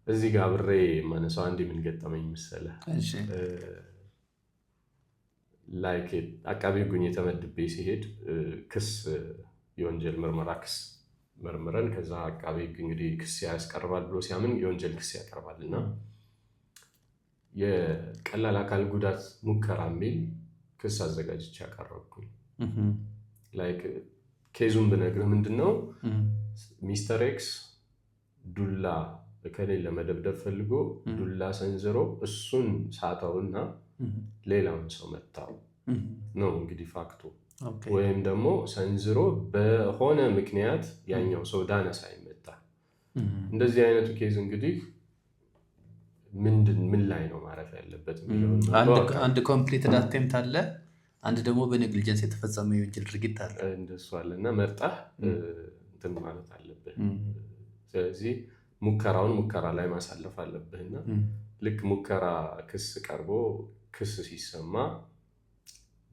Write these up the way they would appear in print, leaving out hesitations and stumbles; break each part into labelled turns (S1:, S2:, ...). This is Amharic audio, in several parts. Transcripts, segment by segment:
S1: እዚህ ጋር ብሬ ማነሳው አንዴ ምን ገጠመኝ መሰለህ?
S2: እሺ
S1: ላይክ አቃቤ ሕጉን የተመድቤ ሲሄድ ክስ የወንጀል ምርመራ ክስ መርምረን ከዛ አቃቤ ሕግ እንግዲህ ክስ ያስቀርባል ብሎ ሲያምን የወንጀል ክስ ያቀርባል እና የቀላል አካል ጉዳት ሙከራ የሚል ክስ አዘጋጅቼ ያቀረብኩኝ። ላይክ ኬዙን ብነግርህ ምንድነው ሚስተር ኤክስ ዱላ ከሌለ ለመደብደብ ፈልጎ ዱላ ሰንዝሮ እሱን ሳተውና ሌላውን ሰው መታው ነው እንግዲህ ፋክቱ። ወይም ደግሞ ሰንዝሮ በሆነ ምክንያት ያኛው ሰው ዳነ ሳይመታ። እንደዚህ አይነቱ ኬዝ እንግዲህ ምን ላይ ነው ማረፍ ያለበት የሚለው
S2: አንድ ኮምፕሊትድ አቴምፕት አለ፣ አንድ ደግሞ በኔግሊጀንስ የተፈጸመ የወንጀል ድርጊት አለ።
S1: እንደሱ አለና መርጠህ እንትን ማለት አለብህ። ስለዚህ ሙከራውን ሙከራ ላይ ማሳለፍ አለብህና ልክ ሙከራ ክስ ቀርቦ ክስ ሲሰማ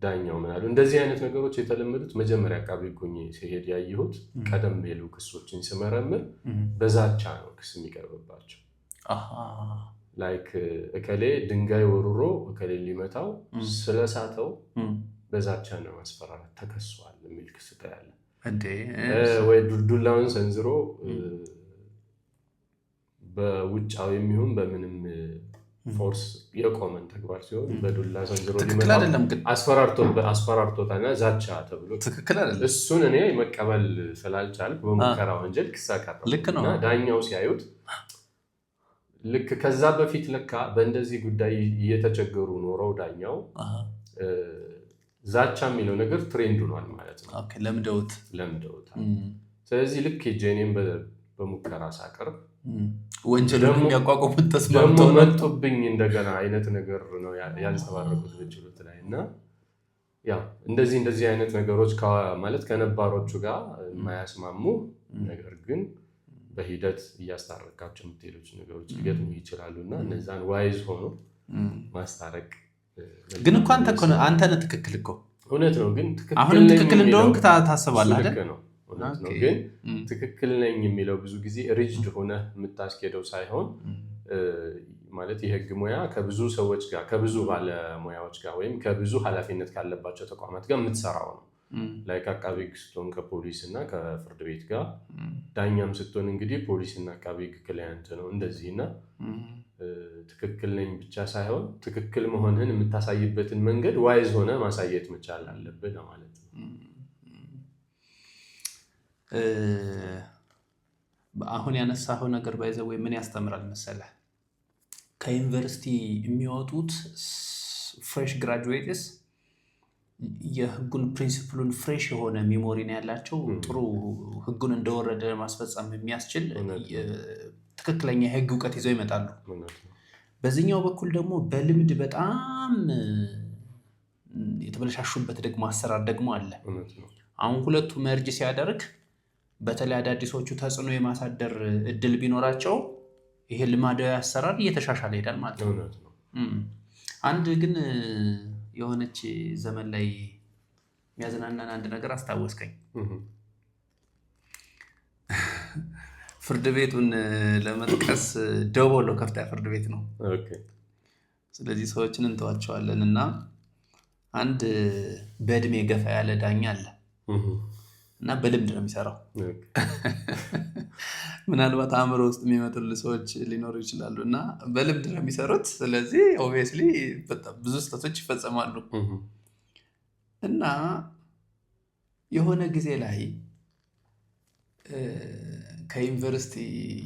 S1: ዳኛው ምን አሉ? እንደዚህ አይነት ነገሮች የተለመዱት መጀመሪያ አቃቤ ሕግ ሲሄድ ያየሁት ቀደም ያሉ ክሶችን ስመረምር በዛቻ ነው ክስ የሚቀርብባቸው። ላይክ እከሌ ድንጋይ ወርሮ እከሌ ሊመታው ስለሳተው በዛቻ ነው ማስፈራራት ተከሷል የሚል ክስ ታያለ። ወይ ዱላውን ሰንዝሮ በውጫው የሚሆን በምንም ፎርስ የቆመን ተግባር ሲሆን በዱላ ሰንዝሮ አስፈራርቶታልና ዛቻ ተብሎ
S2: ትክክል አይደለም።
S1: እሱን እኔ መቀበል ስላልቻልኩ በሙከራ ወንጀል ክስ አቀረብኩና ዳኛው ሲያዩት ልክ ከዛ በፊት ለካ በእንደዚህ ጉዳይ እየተቸገሩ ኖረው ዳኛው ዛቻ የሚለው ነገር ትሬንድ ሆኗል ማለት ነው። ለምደውታል። ስለዚህ ልክ ጄኔም በሙከራ ሳቀርብ
S2: ወንጀሉን የሚያቋቁሙት ተስማምተው
S1: መጡብኝ እንደገና አይነት ነገር ነው ያንጸባረቁት በችሎት ላይ እና ያው እንደዚህ አይነት ነገሮች ማለት ከነባሮቹ ጋር የማያስማሙ ነገር ግን በሂደት እያስታረቃቸው የምትሄዱት ነገሮች ሊገጥሙ ይችላሉ እና እነዛን ዋይዝ ሆኖ ማስታረቅ
S2: ግን እኮ አንተ ነህ ትክክል እኮ
S1: እውነት ነው። ግን
S2: አሁንም ትክክል እንደሆንክ ታስባለህ አይደል?
S1: እውነት ነው። ግን ትክክል ነኝ የሚለው ብዙ ጊዜ ሪጅድ ሆነ የምታስኬደው ሳይሆን ማለት የህግ ሙያ ከብዙ ሰዎች ጋር ከብዙ ባለሙያዎች ጋር ወይም ከብዙ ኃላፊነት ካለባቸው ተቋማት ጋር የምትሰራው ነው። ላይክ አቃቤ ሕግ ስትሆን ከፖሊስ እና ከፍርድ ቤት ጋር፣ ዳኛም ስትሆን እንግዲህ ፖሊስ እና አቃቤ ሕግ ክላይንት ነው እንደዚህ እና ትክክል ነኝ ብቻ ሳይሆን ትክክል መሆንህን የምታሳይበትን መንገድ ዋይዝ ሆነ ማሳየት መቻል አለብህ ለማለት ነው።
S2: አሁን ያነሳኸው ነገር ባይዘው ወይ ምን ያስተምራል መሰለህ? ከዩኒቨርሲቲ የሚወጡት ፍሬሽ ግራጁዌትስ የህጉን ፕሪንሲፕሉን ፍሬሽ የሆነ ሚሞሪ ነው ያላቸው። ጥሩ ህጉን እንደወረደ ማስፈጸም የሚያስችል ትክክለኛ የህግ እውቀት ይዘው ይመጣሉ። በዚህኛው በኩል ደግሞ በልምድ በጣም የተበለሻሹበት ደግሞ አሰራር ደግሞ አለ። አሁን ሁለቱ መርጅ ሲያደርግ በተለይ አዳዲሶቹ ተጽዕኖ የማሳደር እድል ቢኖራቸው ይሄ ልማዳዊ አሰራር እየተሻሻለ ይሄዳል ማለት ነው። አንድ ግን የሆነች ዘመን ላይ የሚያዝናናን አንድ ነገር አስታወስከኝ። ፍርድ ቤቱን ለመጥቀስ ደቦሎ ከፍተኛ ፍርድ ቤት ነው። ስለዚህ ሰዎችን እንተዋቸዋለን እና አንድ በእድሜ ገፋ ያለ ዳኛ አለ እና በልምድ ነው የሚሰራው። ምናልባት አእምሮ ውስጥ የሚመጡልህ ሰዎች ሊኖሩ ይችላሉ እና በልምድ ነው የሚሰሩት። ስለዚህ ኦብቪየስሊ በጣም ብዙ ስህተቶች ይፈጸማሉ እና የሆነ ጊዜ ላይ ከዩኒቨርሲቲ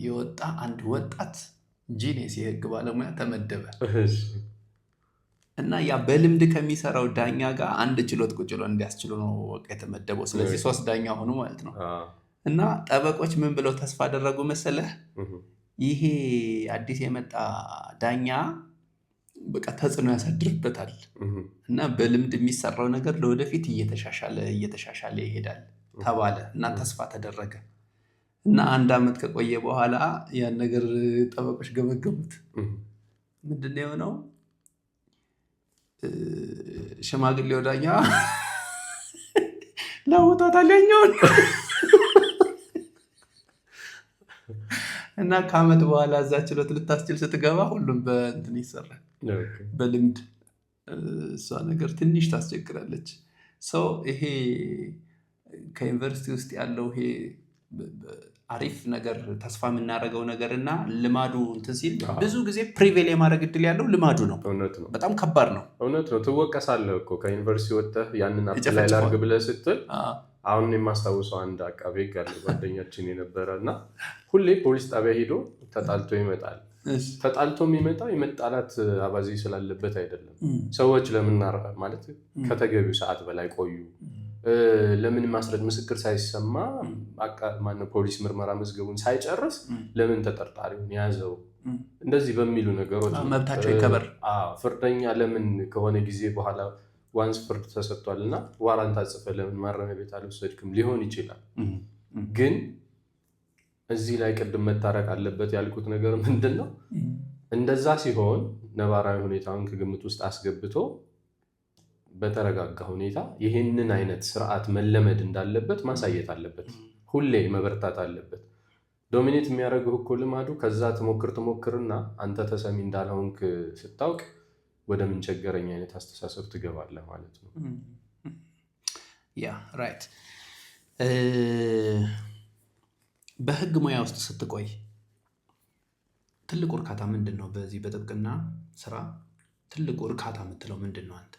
S2: የወጣ አንድ ወጣት ጂኒየስ የህግ ባለሙያ ተመደበ እና ያ በልምድ ከሚሰራው ዳኛ ጋር አንድ ችሎት ቁጭ ብሎ እንዲያስችሉ ነው የተመደበው። ስለዚህ 3 ዳኛ ሆኑ ማለት ነው። እና ጠበቆች ምን ብለው ተስፋ አደረጉ መሰለህ? ይሄ አዲስ የመጣ ዳኛ በቃ ተጽዕኖ ያሳድርበታል እና በልምድ የሚሰራው ነገር ለወደፊት እየተሻሻለ ይሄዳል ተባለ እና ተስፋ ተደረገ እና 1 ዓመት ከቆየ በኋላ ያን ነገር ጠበቆች ገመገሙት። ምንድነው የሆነው? ሽማግሌው ዳኛ ላውጣታል ያኛውን እና ከዓመት በኋላ እዛ ችሎት ልታስችል ስትገባ ሁሉም በእንትን ይሰራል በልምድ። እሷ ነገር ትንሽ ታስቸግራለች። ሰው ይሄ ከዩኒቨርሲቲ ውስጥ ያለው ይሄ አሪፍ ነገር ተስፋ የምናደርገው ነገር እና ልማዱ እንትን ሲል ብዙ ጊዜ ፕሪቬል የማድረግ እድል ያለው ልማዱ ነው። በጣም ከባድ ነው።
S1: እውነት ነው። ትወቀሳለህ እኮ ከዩኒቨርሲቲ ወጥተህ ያንን አፕላይ ላድርግ ብለህ ስትል። አሁን የማስታውሰው አንድ አቃቤ ሕግ ያለ ጓደኛችን የነበረ እና ሁሌ ፖሊስ ጣቢያ ሄዶ ተጣልቶ ይመጣል። ተጣልቶ የሚመጣው የመጣላት አባዜ ስላለበት አይደለም። ሰዎች ለምን ማለት ከተገቢው ሰዓት በላይ ቆዩ፣ ለምን ማስረጃ ምስክር ሳይሰማ ማነው ፖሊስ ምርመራ መዝገቡን ሳይጨርስ ለምን ተጠርጣሪውን ያዘው፣ እንደዚህ በሚሉ ነገሮች
S2: መብታቸው ይከበር።
S1: ፍርደኛ ለምን ከሆነ ጊዜ በኋላ ዋንስ ፍርድ ተሰጥቷል እና ዋራንት አጽፈህ ለምን ማረሚያ ቤት አልወሰድክም ሊሆን ይችላል። ግን እዚህ ላይ ቅድም መታረቅ አለበት ያልኩት ነገር ምንድን ነው? እንደዛ ሲሆን ነባራዊ ሁኔታውን ከግምት ውስጥ አስገብቶ በተረጋጋ ሁኔታ ይህንን አይነት ስርዓት መለመድ እንዳለበት ማሳየት አለበት። ሁሌ መበርታት አለበት። ዶሚኔት የሚያደርግህ እኮ ልማዱ ከዛ ትሞክርና አንተ ተሰሚ እንዳልሆንክ ስታውቅ ወደ ምን ቸገረኝ አይነት አስተሳሰብ ትገባለህ ማለት ነው።
S2: ያ ራይት። በህግ ሙያ ውስጥ ስትቆይ ትልቁ እርካታ ምንድን ነው? በዚህ በጥብቅና ስራ ትልቁ እርካታ የምትለው ምንድን ነው አንተ?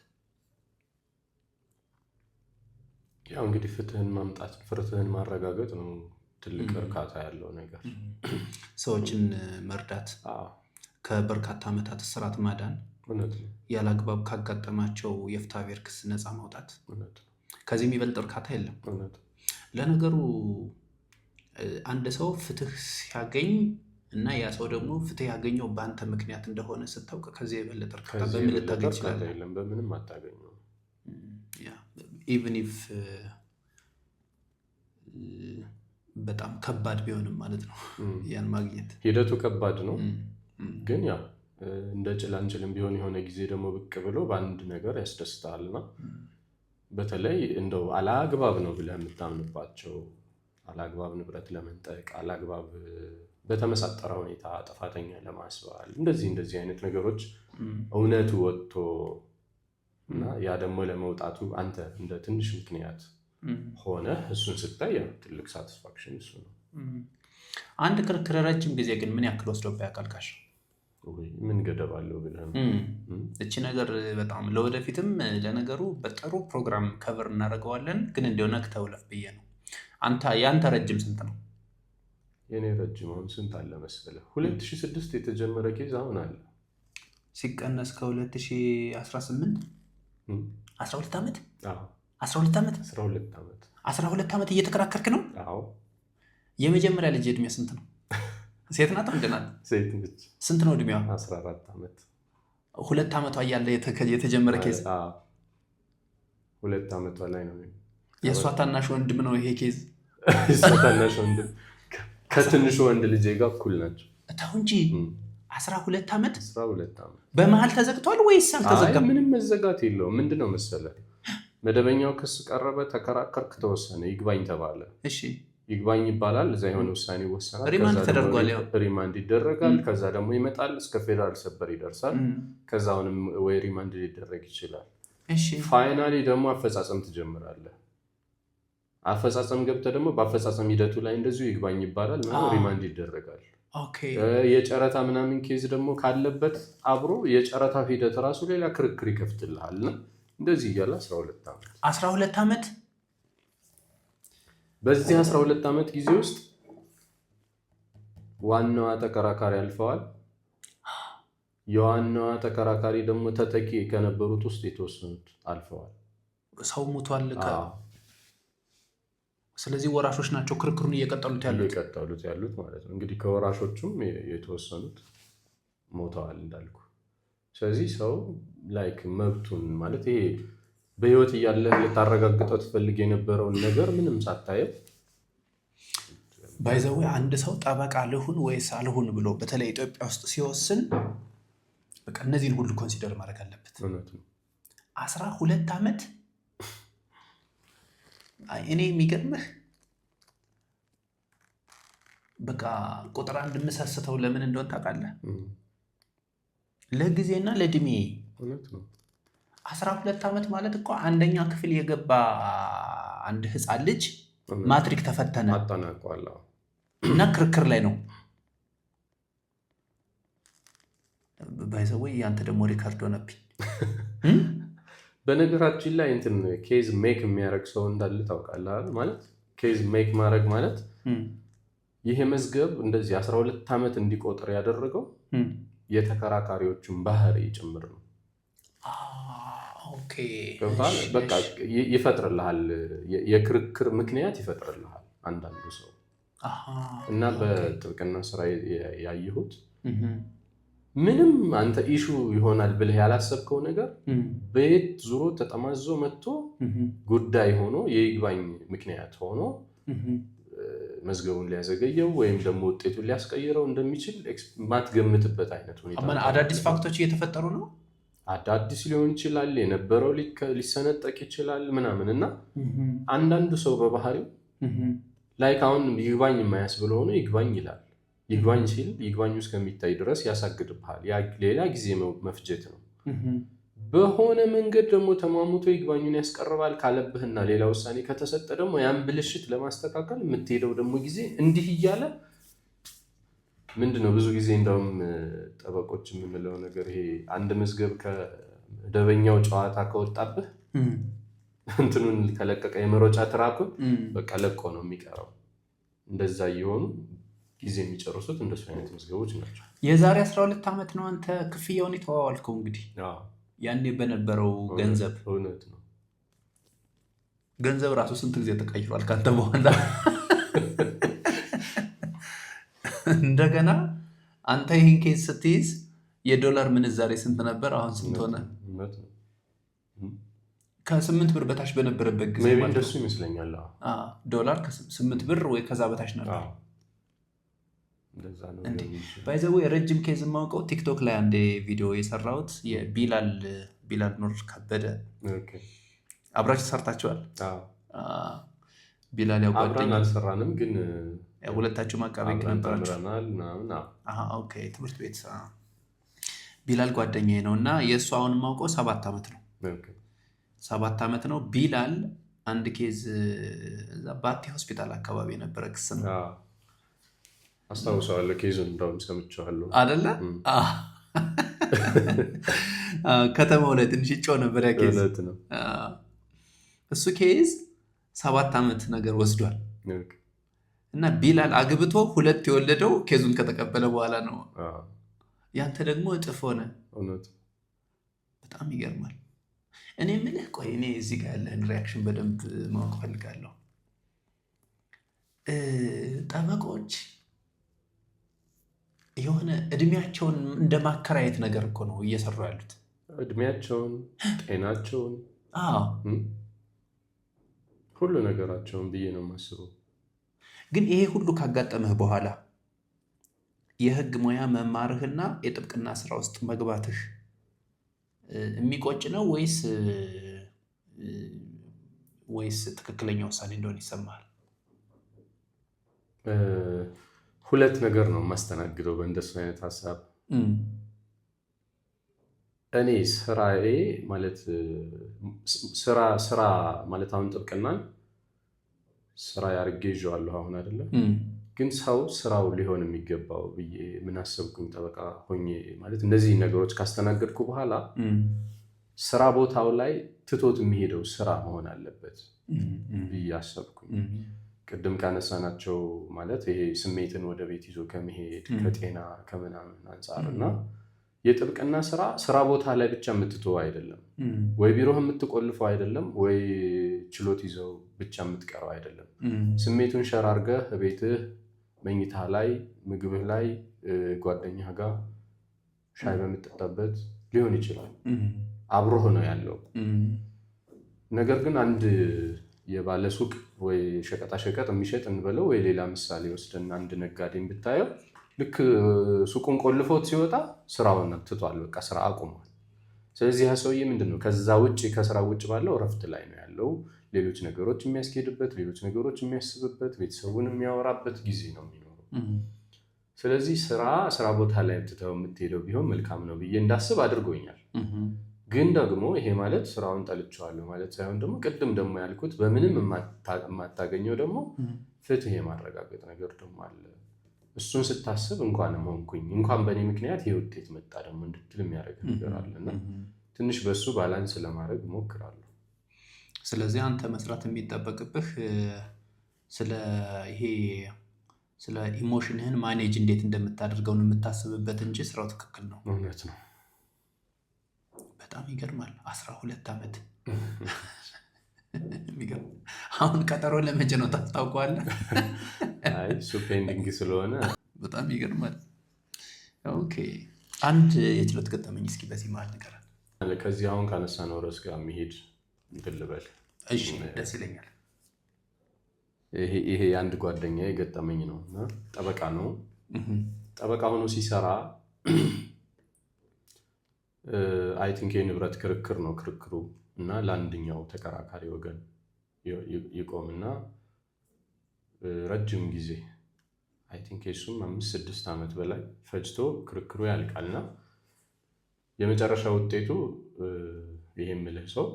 S1: ያው እንግዲህ ፍትህን ማምጣት፣ ፍትህን ማረጋገጥ ነው ትልቅ እርካታ ያለው ነገር።
S2: ሰዎችን መርዳት፣ ከበርካታ ዓመታት እስራት ማዳን፣ ያላግባብ ካጋጠማቸው የፍትሐብሔር ክስ ነፃ ማውጣት፣ ከዚህ የሚበልጥ እርካታ የለም። ለነገሩ አንድ ሰው ፍትህ ሲያገኝ እና ያ ሰው ደግሞ ፍትህ ያገኘው በአንተ ምክንያት እንደሆነ ስታውቅ ከዚህ የበለጠ እርካታ በምን ልታገኝ ይችላል?
S1: በምንም አታገኘው።
S2: ኢቭን ኢፍ በጣም ከባድ ቢሆንም ማለት ነው ያን ማግኘት።
S1: ሂደቱ ከባድ ነው፣ ግን ያው እንደ ጭላንጭልም ቢሆን የሆነ ጊዜ ደግሞ ብቅ ብሎ በአንድ ነገር ያስደስታልና በተለይ እንደው አላግባብ ነው ብለህ የምታምንባቸው አላግባብ ንብረት ለመንጠቅ፣ አላግባብ በተመሳጠረ ሁኔታ ጥፋተኛ ለማስባል እንደዚህ አይነት ነገሮች እውነቱ ወጥቶ እና ያ ደግሞ ለመውጣቱ አንተ እንደ ትንሽ ምክንያት ሆነ እሱን ስታይ ያው ትልቅ ሳቲስፋክሽን እሱ ነው።
S2: አንድ ክርክር ረጅም ጊዜ ግን ምን ያክል ወስዶብህ ያውቃል? ካሽ
S1: ምን ገደብ አለው ብለህ
S2: እቺ ነገር በጣም ለወደፊትም ለነገሩ በጥሩ ፕሮግራም ከቨር እናደርገዋለን፣ ግን እንደው ነክተው ለፍ ብዬ ነው። ያንተ ረጅም ስንት ነው?
S1: የኔ ረጅም አሁን ስንት አለ መሰለህ? 2006 የተጀመረ ኬዝ አሁን አለ
S2: ሲቀነስ ከ2018 12 ዓመት
S1: 12 ዓመት
S2: 12 ዓመት እየተከራከርክ ነው?
S1: አዎ።
S2: የመጀመሪያ ልጅ እድሜ ስንት ነው? ሴት ናት ወንድ ናት?
S1: ሴት ነች።
S2: ስንት ነው እድሜዋ?
S1: 14 ዓመት።
S2: 2 ዓመቷ እያለ የተጀመረ ኬዝ?
S1: 2 ዓመቷ ላይ ነው።
S2: የእሷ ታናሽ ወንድም ነው ይሄ ኬዝ?
S1: የእሷ ታናሽ ወንድም ከትንሹ ወንድ ልጅ ጋር እኩል ናቸው።
S2: ተው እንጂ 12 ዓመት።
S1: 12 ዓመት
S2: በመሀል ተዘግቷል ወይስ አልተዘጋም?
S1: ምንም መዘጋት የለውም። ምንድነው መሰለህ መደበኛው ክስ ቀረበ፣ ተከራከርክ፣ ተወሰነ፣ ይግባኝ ተባለ።
S2: እሺ
S1: ይግባኝ ይባላል። እዛ የሆነ ውሳኔ ይወሰናል።
S2: ሪማንድ ተደርጓል።
S1: ሪማንድ ይደረጋል። ከዛ ደግሞ ይመጣል እስከ ፌደራል ሰበር ይደርሳል። ከዛ አሁንም ወይ ሪማንድ ሊደረግ ይችላል።
S2: እሺ
S1: ፋይናሊ ደግሞ አፈጻጸም ትጀምራለህ። አፈጻጸም ገብተህ ደግሞ በአፈጻጸም ሂደቱ ላይ እንደዚሁ ይግባኝ ይባላል፣ ሪማንድ ይደረጋል።
S2: ኦኬ
S1: የጨረታ ምናምን ኬዝ ደግሞ ካለበት አብሮ የጨረታ ሂደት ራሱ ሌላ ክርክር ይከፍትልሃል። እንደዚህ እያለ
S2: 12 ዓመት
S1: በዚህ 12 ዓመት ጊዜ ውስጥ ዋናዋ ተከራካሪ አልፈዋል። የዋናዋ ተከራካሪ ደግሞ ተተኪ ከነበሩት ውስጥ የተወሰኑት አልፈዋል።
S2: ሰው ሞቷል። ስለዚህ ወራሾች ናቸው ክርክሩን እየቀጠሉት
S1: ያሉት ማለት ነው። እንግዲህ ከወራሾቹም የተወሰኑት ሞተዋል እንዳልኩ። ስለዚህ ሰው ላይክ መብቱን ማለት ይሄ በህይወት እያለህ ልታረጋግጠው ትፈልግ የነበረውን ነገር ምንም ሳታየው
S2: ባይዘው አንድ ሰው ጠበቃ ልሁን ወይስ አልሁን ብሎ በተለይ ኢትዮጵያ ውስጥ ሲወስን በቃ እነዚህን ሁሉ ኮንሲደር ማድረግ አለበት። 12 ዓመት እኔ የሚገርምህ በቃ ቁጥር አንድ የምሰስተው ለምን እንደሆነ ታውቃለህ? ለጊዜና ለእድሜ 12 ዓመት ማለት እኮ አንደኛ ክፍል የገባ አንድ ህፃን ልጅ ማትሪክ ተፈተነ እና ክርክር ላይ ነው። ባይዘወይ ያንተ ደግሞ ሪካርድ ሆነብኝ።
S1: በነገራችን ላይ እንትን ኬዝ ሜክ የሚያደርግ ሰው እንዳለ ታውቃለህ ማለት ኬዝ ሜክ ማድረግ ማለት ይሄ መዝገብ እንደዚህ 12 ዓመት እንዲቆጥር ያደረገው የተከራካሪዎችን ባህሪ ጭምር ነው።
S2: ኦኬ
S1: በቃ ይፈጥርልሃል፣ የክርክር ምክንያት ይፈጥርልሃል አንዳንዱ ሰው እና በጥብቅና ስራ ያየሁት ምንም አንተ ኢሹ ይሆናል ብለህ ያላሰብከው ነገር በየት ዙሮ ተጠማዞ መጥቶ ጉዳይ ሆኖ የይግባኝ ምክንያት ሆኖ መዝገቡን ሊያዘገየው ወይም ደግሞ ውጤቱን ሊያስቀይረው እንደሚችል ማትገምትበት አይነት ሁኔታ።
S2: አዳዲስ ፋክቶች እየተፈጠሩ ነው።
S1: አዳዲስ ሊሆን ይችላል፣ የነበረው ሊሰነጠቅ ይችላል ምናምን እና አንዳንዱ ሰው በባህሪው ላይክ አሁን ይግባኝ የማያስብለው ሆኖ ይግባኝ ይላል። ይግባኝ ሲል ይግባኙ እስከሚታይ ድረስ ያሳግድብሃል። ሌላ ጊዜ መፍጀት ነው። በሆነ መንገድ ደግሞ ተሟሙቶ ይግባኙን ያስቀርባል ካለብህና ሌላ ውሳኔ ከተሰጠ ደግሞ ያን ብልሽት ለማስተካከል የምትሄደው ደግሞ ጊዜ እንዲህ እያለ ምንድነው ብዙ ጊዜ እንደውም ጠበቆች የምንለው ነገር ይሄ አንድ መዝገብ ከመደበኛው ጨዋታ ከወጣብህ እንትኑን ከለቀቀ የመሮጫ ትራኩን በቃ ለቆ ነው የሚቀረው። እንደዛ እየሆኑ ጊዜ የሚጨርሱት እንደሱ አይነት መዝገቦች ናቸው።
S2: የዛሬ 12 ዓመት ነው አንተ ክፍያውን የተዋዋልከው እንግዲህ ያኔ በነበረው ገንዘብ።
S1: እውነት ነው።
S2: ገንዘብ ራሱ ስንት ጊዜ ተቀይሯል ካንተ በኋላ። እንደገና አንተ ይህን ኬስ ስትይዝ የዶላር ምንዛሬ ስንት ነበር? አሁን ስንት ሆነ? ከ8 ብር በታች በነበረበት ጊዜ
S1: እንደሱ ይመስለኛል።
S2: ዶላር ከ8 ብር ወይ ከዛ በታች ነበር። ባይዘው የረጅም ኬዝ የማውቀው ቲክቶክ ላይ አንድ ቪዲዮ የሰራሁት የቢላል ኑር ከበደ አብራችሁ ሰርታችኋል? ቢላል ያው
S1: ጓደኛ አልሰራንም፣ ግን
S2: ሁለታችሁ አቃቤ ነበራችሁ። ኦኬ ትምህርት ቤት ቢላል ጓደኛዬ ነው እና የእሱ አሁን የማውቀው 7 ዓመት ነው። 7 ዓመት ነው። ቢላል አንድ ኬዝ ባቲ ሆስፒታል አካባቢ የነበረ ክስ ነው።
S1: አስታውሰዋለሁ። ኬዙን እንደውም ሰምቼዋለሁ
S2: አይደለ? ከተማው ላይ ትንሽ ጮህ ነበር ያ ኬዝ። እሱ ኬዝ 7 ዓመት ነገር ወስዷል እና ቢላል አግብቶ 2 የወለደው ኬዙን ከተቀበለ በኋላ ነው። ያንተ ደግሞ እጥፍ ሆነ። በጣም ይገርማል። እኔ የምልህ ቆይ እኔ እዚህ ጋር ያለህን ሪያክሽን በደንብ ማወቅ ፈልጋለሁ። ጠበቆች የሆነ እድሜያቸውን እንደ ማከራየት ነገር እኮ ነው እየሰሩ ያሉት።
S1: እድሜያቸውን፣ ጤናቸውን፣ ሁሉ ነገራቸውን ብዬ ነው የማስበው።
S2: ግን ይሄ ሁሉ ካጋጠመህ በኋላ የህግ ሙያ መማርህና የጥብቅና ስራ ውስጥ መግባትህ የሚቆጭ ነው ወይስ ትክክለኛ ውሳኔ እንደሆነ ይሰማሃል?
S1: ሁለት ነገር ነው የማስተናግደው በእንደሱ አይነት ሀሳብ። እኔ ስራዬ ማለት ስራ ማለት አሁን ጥብቅናን ስራ ያርጌ ይዤዋለሁ አሁን አይደለም። ግን ሰው ስራው ሊሆን የሚገባው ብዬ ምን አሰብኩኝ፣ ጠበቃ ሆኜ ማለት እነዚህ ነገሮች ካስተናገድኩ በኋላ ስራ ቦታው ላይ ትቶት የሚሄደው ስራ መሆን አለበት ብዬ አሰብኩኝ። ቅድም ካነሳናቸው ማለት ይሄ ስሜትን ወደ ቤት ይዞ ከመሄድ ከጤና ከምናምን አንጻር እና የጥብቅና ስራ ቦታ ላይ ብቻ የምትተው አይደለም፣ ወይ ቢሮህ የምትቆልፈው አይደለም፣ ወይ ችሎት ይዘው ብቻ የምትቀረው አይደለም። ስሜቱን ሸራርገህ ቤትህ፣ መኝታ ላይ፣ ምግብህ ላይ፣ ጓደኛህ ጋር ሻይ በምትጠጣበት ሊሆን ይችላል። አብሮህ ነው ያለው። ነገር ግን አንድ የባለ ሱቅ ወይ ሸቀጣሸቀጥ የሚሸጥ እንበለው ወይ ሌላ ምሳሌ ወስደን አንድ ነጋዴን ብታየው ልክ ሱቁን ቆልፎት ሲወጣ ስራውን ትቷል፣ በቃ ስራ አቁሟል። ስለዚህ ያ ሰውዬ ምንድነው ከዛ ውጭ ከስራ ውጭ ባለው እረፍት ላይ ነው ያለው። ሌሎች ነገሮች የሚያስኬድበት፣ ሌሎች ነገሮች የሚያስብበት፣ ቤተሰቡን የሚያወራበት ጊዜ ነው የሚኖረው። ስለዚህ ስራ ቦታ ላይ ትተው የምትሄደው ቢሆን መልካም ነው ብዬ እንዳስብ አድርጎኛል። ግን ደግሞ ይሄ ማለት ስራውን ጠልቼዋለሁ ማለት ሳይሆን ደግሞ ቅድም ደግሞ ያልኩት በምንም የማታገኘው ደግሞ ፍትህ የማረጋገጥ ነገር ደግሞ አለ። እሱን ስታስብ እንኳንም ሆንኩኝ እንኳን በእኔ ምክንያት ይሄ ውጤት መጣ ደግሞ እንድትል የሚያደርግ ነገር አለና ትንሽ በሱ ባላንስ ለማድረግ እሞክራለሁ።
S2: ስለዚህ አንተ መስራት የሚጠበቅብህ ስለ ኢሞሽንህን ማኔጅ እንዴት እንደምታደርገው ነው የምታስብበት እንጂ ስራው ትክክል ነው።
S1: እውነት ነው።
S2: በጣም ይገርማል። 12 ዓመት የሚገርም። አሁን ቀጠሮ ለመቼ ነው ታስታውቀዋለህ?
S1: አይ እሱ ፔንዲንግ ስለሆነ
S2: በጣም ይገርማል። ኦኬ አንድ የችሎት ገጠመኝ እስኪ በዚህ መሀል ንገረን።
S1: ከዚህ አሁን ካነሳነው ርዕስ ጋር የሚሄድ እንትን ልበል።
S2: እሺ ደስ ይለኛል።
S1: ይሄ የአንድ ጓደኛ የገጠመኝ ነው እና ጠበቃ ነው። ጠበቃ ሆኖ ሲሰራ አይ ቲንክ የንብረት ክርክር ነው ክርክሩ እና ለአንደኛው ተከራካሪ ወገን ይቆምና ረጅም ጊዜ አይ ቲንክ የሱም 5-6 ዓመት በላይ ፈጅቶ ክርክሩ ያልቃልና የመጨረሻ ውጤቱ ይሄ የምልህ ሰው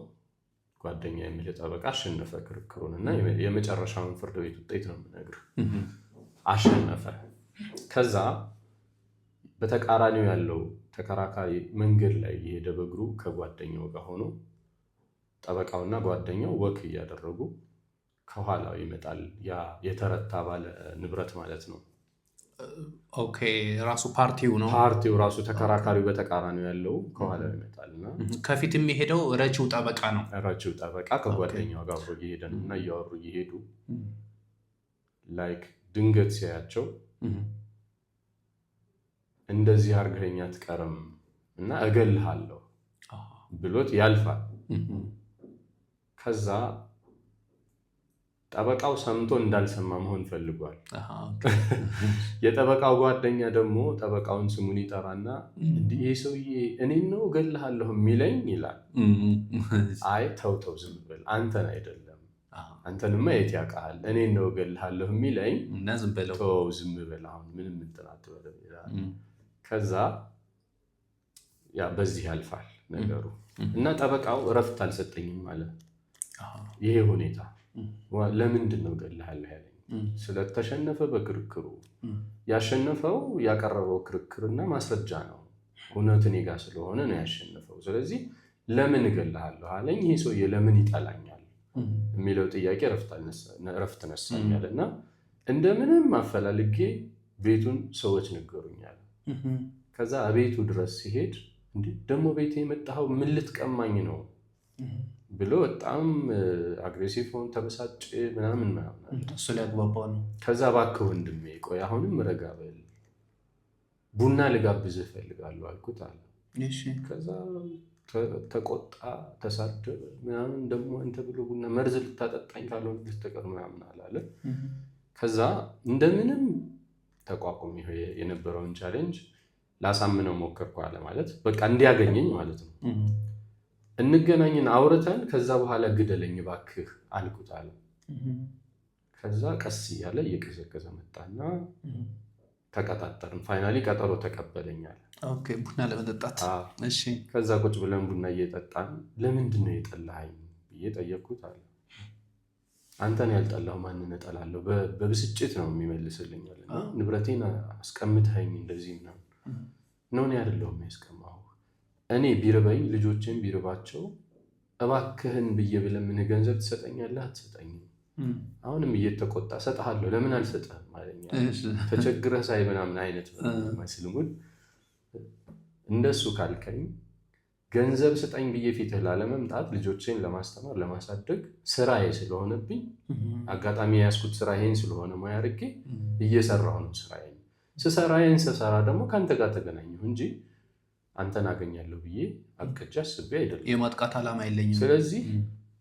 S1: ጓደኛ የምልህ ጠበቃ አሸነፈ ክርክሩን እና የመጨረሻውን ፍርድ ቤት ውጤት ነው የምነግርህ። አሸነፈ። ከዛ በተቃራኒው ያለው ተከራካሪ መንገድ ላይ የሄደ በእግሩ ከጓደኛው ጋር ሆኖ ጠበቃውና ጓደኛው ወክ እያደረጉ ከኋላው ይመጣል። ያ የተረታ ባለ ንብረት ማለት ነው።
S2: ኦኬ ራሱ ፓርቲው
S1: ራሱ ተከራካሪው በተቃራኒው ያለው ከኋላው ይመጣልና
S2: ከፊት የሚሄደው ረጂው ጠበቃ ነው።
S1: ረጂው ጠበቃ ከጓደኛው ጋር አብሮ እየሄደ ነው እና እያወሩ እየሄዱ ላይክ ድንገት ሲያያቸው እንደዚህ አድርገኸኝ አትቀርም እና እገልሃለሁ ብሎት ያልፋል። ከዛ ጠበቃው ሰምቶ እንዳልሰማ መሆን ፈልጓል። የጠበቃው ጓደኛ ደግሞ ጠበቃውን ስሙን ይጠራና ይሄ ሰውዬ እኔን ነው እገልሃለሁ የሚለኝ ይላል። አይ ተው ዝም በል አንተን አይደለም፣ አንተንማ የት ያውቃል፣ እኔን ነው እገልሃለሁ የሚለኝ ተው ዝም በል አሁን ምንም እንትን አትበል ይላል። ከዛ ያ በዚህ ያልፋል ነገሩ እና ጠበቃው እረፍት አልሰጠኝም ማለት ይሄ ሁኔታ ለምንድን ነው እገልሃለሁ ያለኝ? ስለተሸነፈ በክርክሩ ያሸነፈው ያቀረበው ክርክርና ማስረጃ ነው። እውነት እኔ ጋር ስለሆነ ነው ያሸነፈው። ስለዚህ ለምን እገልሃለሁ አለኝ? ይሄ ሰውዬ ለምን ይጠላኛል የሚለው ጥያቄ እረፍት ነሳኛል እና እንደምንም አፈላልጌ ቤቱን ሰዎች ነገሩኛል። ከዛ ቤቱ ድረስ ሲሄድ እንዴ ደግሞ ቤቴ የመጣኸው ምን ልትቀማኝ ነው ብሎ በጣም አግሬሲቭ ሆኖ ተበሳጭ ምናምን
S2: እሱ ሊያግባባው ነው።
S1: ከዛ እባክህ ወንድሜ ቆይ አሁንም ረጋ በል ቡና ልጋብዝህ እፈልጋለሁ አልኩት አለ። ከዛ ተቆጣ፣ ተሳደበ ምናምን ደግሞ አንተ ብሎ ቡና መርዝ ልታጠጣኝ ካልሆነ በስተቀር ምናምን አላለ። ከዛ እንደምንም ተቋቁሞ የነበረውን ቻሌንጅ ላሳምነው ሞከርኩ አለ። ማለት በቃ እንዲያገኘኝ ማለት ነው። እንገናኝን አውርተን ከዛ በኋላ ግደለኝ እባክህ አልኩት አለ። ከዛ ቀስ እያለ እየቀዘቀዘ መጣና ተቀጣጠርን። ፋይናሊ ቀጠሮ ተቀበለኛል።
S2: ኦኬ ቡና ለመጠጣት። እሺ
S1: ከዛ ቁጭ ብለን ቡና እየጠጣን ለምንድን ነው የጠላኸኝ ብዬ ጠየቅኩት አለ። አንተን ያልጠላሁ ማንን እጠላለሁ? በብስጭት ነው የሚመልስልኝ አለ። ንብረቴን አስቀምጠኸኝ እንደዚህ ምናምን ነው እኔ አይደለሁም ያስቀማሁ። እኔ ቢርበኝ ልጆችን ቢርባቸው እባክህን ብዬ ብለምንህ ገንዘብ ትሰጠኛለህ አትሰጠኝም? አሁንም እየተቆጣ እሰጥሃለሁ ለምን አልሰጥህም አለኝ። ተቸግረህ ሳይ ምናምን አይነት መስልሙን እንደሱ ካልከኝ ገንዘብ ስጠኝ ብዬ ፊትህ ላለመምጣት ልጆችን ለማስተማር ለማሳደግ ስራዬ ስለሆነብኝ አጋጣሚ የያዝኩት ስራ ይሄን ስለሆነ ሙያ አድርጌ እየሰራሁ ነው ስራዬን። ስሰራ ደግሞ ከአንተ ጋር ተገናኘሁ እንጂ አንተን አገኛለሁ ብዬ አቅጄ አስቤ አይደለም።
S2: የማጥቃት ዓላማ የለኝም።
S1: ስለዚህ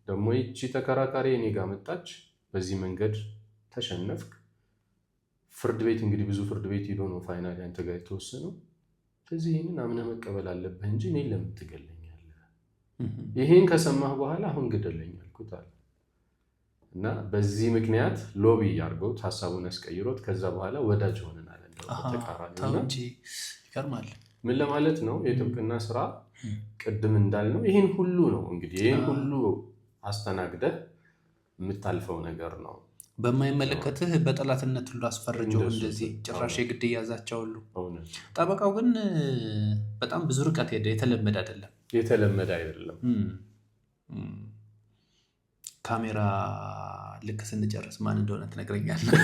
S1: ደግሞ ይቺ ተከራካሪ እኔ ጋር መጣች። በዚህ መንገድ ተሸነፍክ። ፍርድ ቤት እንግዲህ ብዙ ፍርድ ቤት ሄዶ ነው ፋይናሊ አንተ ጋር የተወሰነው። ስለዚህ ይህንን አምነህ መቀበል አለብህ እንጂ እኔን ለምን ትገለኛለህ? ይሄን ከሰማህ በኋላ አሁን ግደለኝ አልኩት አለ። እና በዚህ ምክንያት ሎቢ አድርገውት ሀሳቡን ያስቀይሮት ከዛ በኋላ ወዳጅ ሆነናል።
S2: ተቃራኒ ይገርማል።
S1: ምን ለማለት ነው? የጥብቅና ስራ ቅድም እንዳልነው ይህን ሁሉ ነው እንግዲህ ይህን ሁሉ አስተናግደህ የምታልፈው ነገር ነው።
S2: በማይመለከትህ በጠላትነት ሁሉ አስፈርጀው እንደዚህ ጭራሽ የግድ እያዛቸው ሁሉ። ጠበቃው ግን በጣም ብዙ ርቀት ሄደ። የተለመደ አይደለም። ካሜራ ልክ ስንጨርስ ማን እንደሆነ ትነግረኛለህ?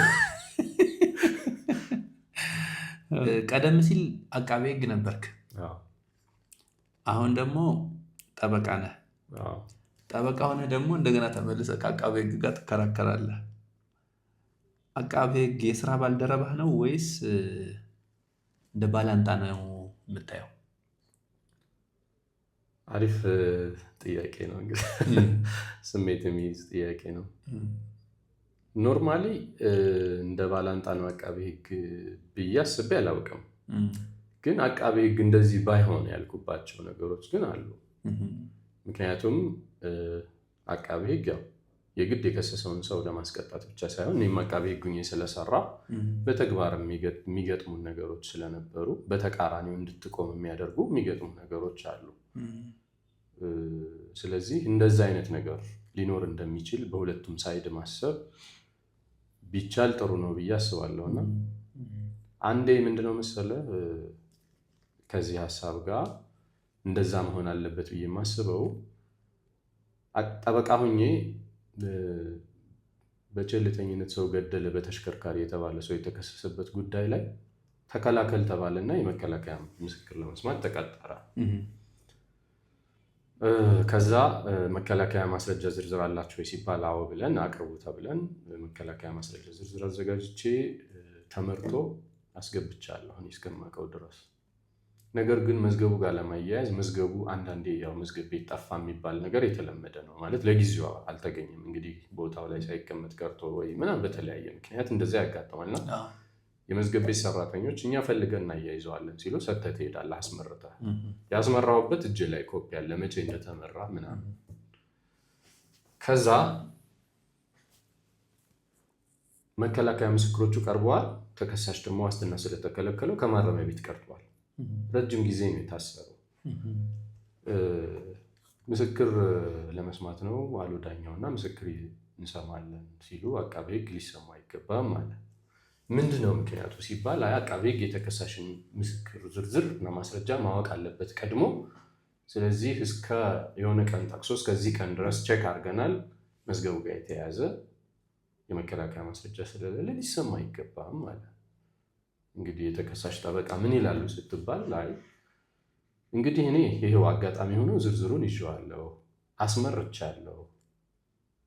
S2: ቀደም ሲል አቃቤ ሕግ ነበርክ፣ አሁን ደግሞ ጠበቃ ነህ። ጠበቃ ሆነ ደግሞ እንደገና ተመልሰህ ከአቃቤ ሕግ ጋር ትከራከራለህ። አቃቤ ሕግ የስራ ባልደረባህ ነው ወይስ እንደ ባላንጣ ነው የምታየው?
S1: አሪፍ ጥያቄ ነው። እንግዲህ ስሜት የሚይዝ ጥያቄ ነው። ኖርማሊ እንደ ባላንጣ ነው አቃቤ ሕግ ብዬ አስቤ አላውቅም። ግን አቃቤ ሕግ እንደዚህ ባይሆን ያልኩባቸው ነገሮች ግን አሉ። ምክንያቱም አቃቤ ሕግ ያው የግድ የከሰሰውን ሰው ለማስቀጣት ብቻ ሳይሆን እኔም አቃቤ ሕግ ሆኜ ስለሰራ በተግባር የሚገጥሙን ነገሮች ስለነበሩ በተቃራኒው እንድትቆም የሚያደርጉ የሚገጥሙ ነገሮች አሉ። ስለዚህ እንደዛ አይነት ነገር ሊኖር እንደሚችል በሁለቱም ሳይድ ማሰብ ቢቻል ጥሩ ነው ብዬ አስባለሁ። እና አንዴ ምንድነው መሰለህ ከዚህ ሀሳብ ጋር እንደዛ መሆን አለበት ብዬ የማስበው ጠበቃ ሆኜ በቸልተኝነት ሰው ገደለ በተሽከርካሪ የተባለ ሰው የተከሰሰበት ጉዳይ ላይ ተከላከል ተባለና የመከላከያ ምስክር ለመስማት ተቀጠረ። ከዛ መከላከያ ማስረጃ ዝርዝር አላችሁ ሲባል አዎ ብለን አቅርቡ ተብለን መከላከያ ማስረጃ ዝርዝር አዘጋጅቼ ተመርቶ አስገብቻለሁ እኔ እስከማውቀው ድረስ። ነገር ግን መዝገቡ ጋር ለማያያዝ መዝገቡ አንዳንዴ ያው መዝገብ ቤት ጠፋ የሚባል ነገር የተለመደ ነው። ማለት ለጊዜው አልተገኘም እንግዲህ ቦታው ላይ ሳይቀመጥ ቀርቶ ወይ ምናምን በተለያየ ምክንያት እንደዛ ያጋጥማልና የመዝገብ ቤት ሰራተኞች እኛ ፈልገን እናያይዘዋለን ሲሉ ሰተህ ትሄዳለህ አስመርተህ። ያስመራሁበት እጅ ላይ ኮፒ ያለ መቼ እንደተመራ ምናምን። ከዛ መከላከያ ምስክሮቹ ቀርበዋል። ተከሳሽ ደግሞ ዋስትና ስለተከለከለው ከማረሚያ ቤት ቀርቷል። ረጅም ጊዜ ነው የታሰረው። ምስክር ለመስማት ነው አሉ ዳኛውና ምስክር እንሰማለን ሲሉ አቃቤ ሕግ ሊሰማ አይገባም ማለት ምንድነው ምክንያቱ ሲባል አቃቤ ሕግ የተከሳሽን ምስክር ዝርዝር እና ማስረጃ ማወቅ አለበት ቀድሞ። ስለዚህ እስከ የሆነ ቀን ጠቅሶ እስከዚህ ቀን ድረስ ቼክ አድርገናል መዝገቡ ጋር የተያያዘ የመከላከያ ማስረጃ ስለሌለ ሊሰማ አይገባም ማለት። እንግዲህ የተከሳሽ ጠበቃ ምን ይላሉ ስትባል ላይ እንግዲህ እኔ ይሄው አጋጣሚ ሆኖ ዝርዝሩን ይዤዋለሁ አስመርቻለሁ።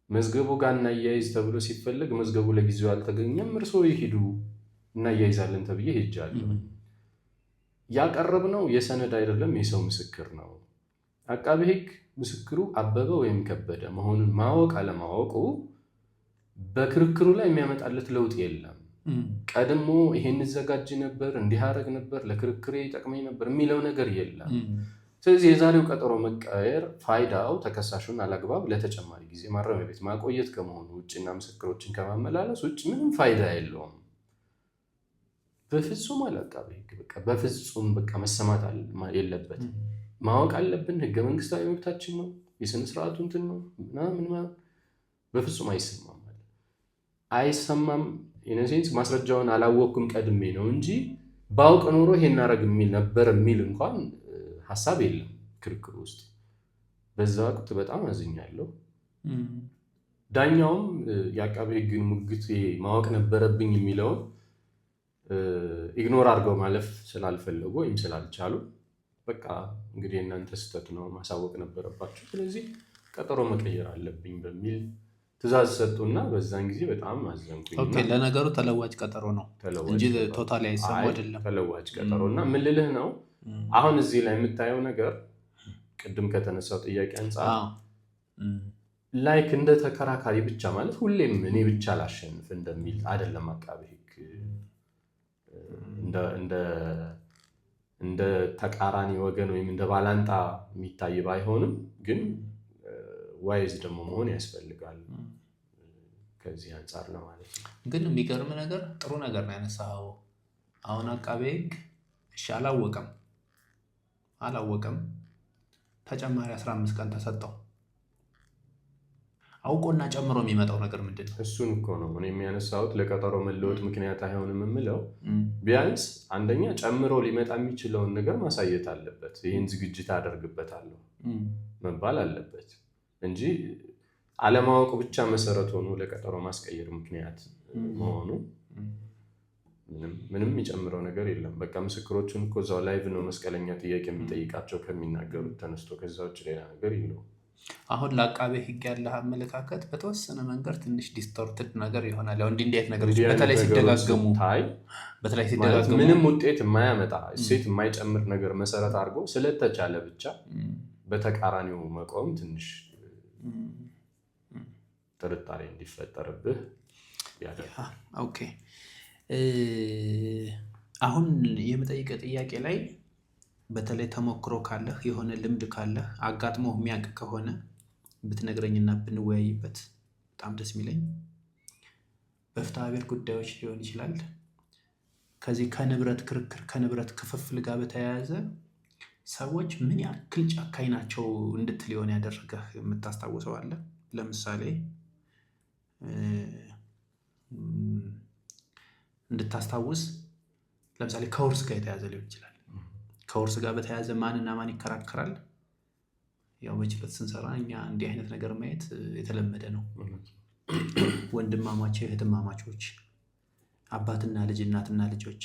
S1: መዝገቡ ጋር እናያይዝ ተብሎ ሲፈለግ መዝገቡ ለጊዜው አልተገኘም፣ እርስዎ ይሄዱ እናያይዛለን ተብዬ ሄጃለሁ። ያቀረብነው የሰነድ አይደለም የሰው ምስክር ነው። አቃቤ ሕግ ምስክሩ አበበ ወይም ከበደ መሆኑን ማወቅ አለማወቁ በክርክሩ ላይ የሚያመጣለት ለውጥ የለም። ቀድሞ ይሄን ዘጋጅ ነበር እንዲህ አደረግ ነበር ለክርክሬ ይጠቅመኝ ነበር የሚለው ነገር የለም። ስለዚህ የዛሬው ቀጠሮ መቀየር ፋይዳው ተከሳሹን አላግባብ ለተጨማሪ ጊዜ ማረሚያ ቤት ማቆየት ከመሆኑ ውጭና ምስክሮችን ከማመላለስ ውጭ ምንም ፋይዳ የለውም። በፍጹም አቃቤ ሕግ በፍጹም መሰማት የለበትም። ማወቅ አለብን፣ ህገ መንግስታዊ መብታችን ነው፣ የስነ ስርዓቱ እንትን ነው ምናምን በፍጹም አይሰማም ማለት አይሰማም። ኢነሴንስ ማስረጃውን አላወቅኩም ቀድሜ ነው እንጂ ባውቅ ኖሮ ይሄን አረግ የሚል ነበር የሚል እንኳን ሐሳብ የለም ክርክሩ ውስጥ። በዛ ወቅት በጣም አዝኛለሁ። ዳኛውም የአቃቤ ሕግን ሙግት ማወቅ ነበረብኝ የሚለውን ኢግኖር አድርገው ማለፍ ስላልፈለጉ ወይም ስላልቻሉ በቃ እንግዲህ እናንተ ስህተት ነው ማሳወቅ ነበረባችሁ፣ ስለዚህ ቀጠሮ መቀየር አለብኝ በሚል ትእዛዝ ሰጡና በዛን ጊዜ በጣም አዘንኩኝ።
S2: ኦኬ፣ ለነገሩ ተለዋጭ ቀጠሮ ነው እንጂ ቶታሊ አይሰማው አይደለም።
S1: ተለዋጭ ቀጠሮ እና ምን ልልህ ነው አሁን እዚህ ላይ የምታየው ነገር ቅድም ከተነሳው ጥያቄ አንጻር ላይክ እንደ ተከራካሪ ብቻ ማለት ሁሌም እኔ ብቻ ላሸንፍ እንደሚል አይደለም። አቃቤ ሕግ እንደ ተቃራኒ ወገን ወይም እንደ ባላንጣ የሚታይ ባይሆንም ግን ዋይዝ ደግሞ መሆን ያስፈልጋል። ከዚህ አንጻር ነው ማለት ነው።
S2: ግን የሚገርም ነገር ጥሩ ነገር ነው ያነሳው። አሁን አቃቤ ሕግ እሺ አላወቀም ተጨማሪ 15 ቀን ተሰጠው። አውቆና ጨምሮ የሚመጣው ነገር ምንድን ነው?
S1: እሱን እኮ ነው እኔ የሚያነሳሁት። ለቀጠሮ መለወጥ ምክንያት አይሆንም የምለው ቢያንስ አንደኛ ጨምሮ ሊመጣ የሚችለውን ነገር ማሳየት አለበት። ይህን ዝግጅት አደርግበታለሁ መባል አለበት እንጂ አለማወቅ ብቻ መሰረት ሆኖ ለቀጠሮ ማስቀየር ምክንያት መሆኑ ምንም የሚጨምረው ነገር የለም። በቃ ምስክሮቹን እኮ እዛው ላይቭ ነው መስቀለኛ ጥያቄ የሚጠይቃቸው ከሚናገሩት ተነስቶ፣ ከዛ ውጭ ሌላ ነገር የለውም።
S2: አሁን ለአቃቤ ሕግ ያለህ አመለካከት በተወሰነ መንገድ ትንሽ ዲስቶርትድ ነገር ይሆናል። ያው እንዲህ አይነት ነገሮች በተለይ ሲደጋገሙ
S1: ምንም ውጤት የማያመጣ እሴት የማይጨምር ነገር መሰረት አድርጎ ስለተቻለ ብቻ በተቃራኒው መቆም ትንሽ ጥርጣሬ እንዲፈጠርብህ ያደርጋል።
S2: ኦኬ አሁን የምጠይቀ ጥያቄ ላይ በተለይ ተሞክሮ ካለህ የሆነ ልምድ ካለህ አጋጥሞ የሚያውቅ ከሆነ ብትነግረኝና ብንወያይበት በጣም ደስ የሚለኝ። በፍትሐ ብሔር ጉዳዮች ሊሆን ይችላል። ከዚህ ከንብረት ክርክር ከንብረት ክፍፍል ጋር በተያያዘ ሰዎች ምን ያክል ጨካኝ ናቸው እንድትል ሊሆን ያደረገህ የምታስታውሰው አለ? ለምሳሌ እንድታስታውስ ለምሳሌ ከውርስ ጋር የተያዘ ሊሆን ይችላል። ከውርስ ጋር በተያያዘ ማንና ማን ይከራከራል? ያው በችሎት ስንሰራ እኛ እንዲህ አይነት ነገር ማየት የተለመደ ነው። ወንድማማች እህትማማቾች፣ አባትና ልጅ፣ እናትና ልጆች፣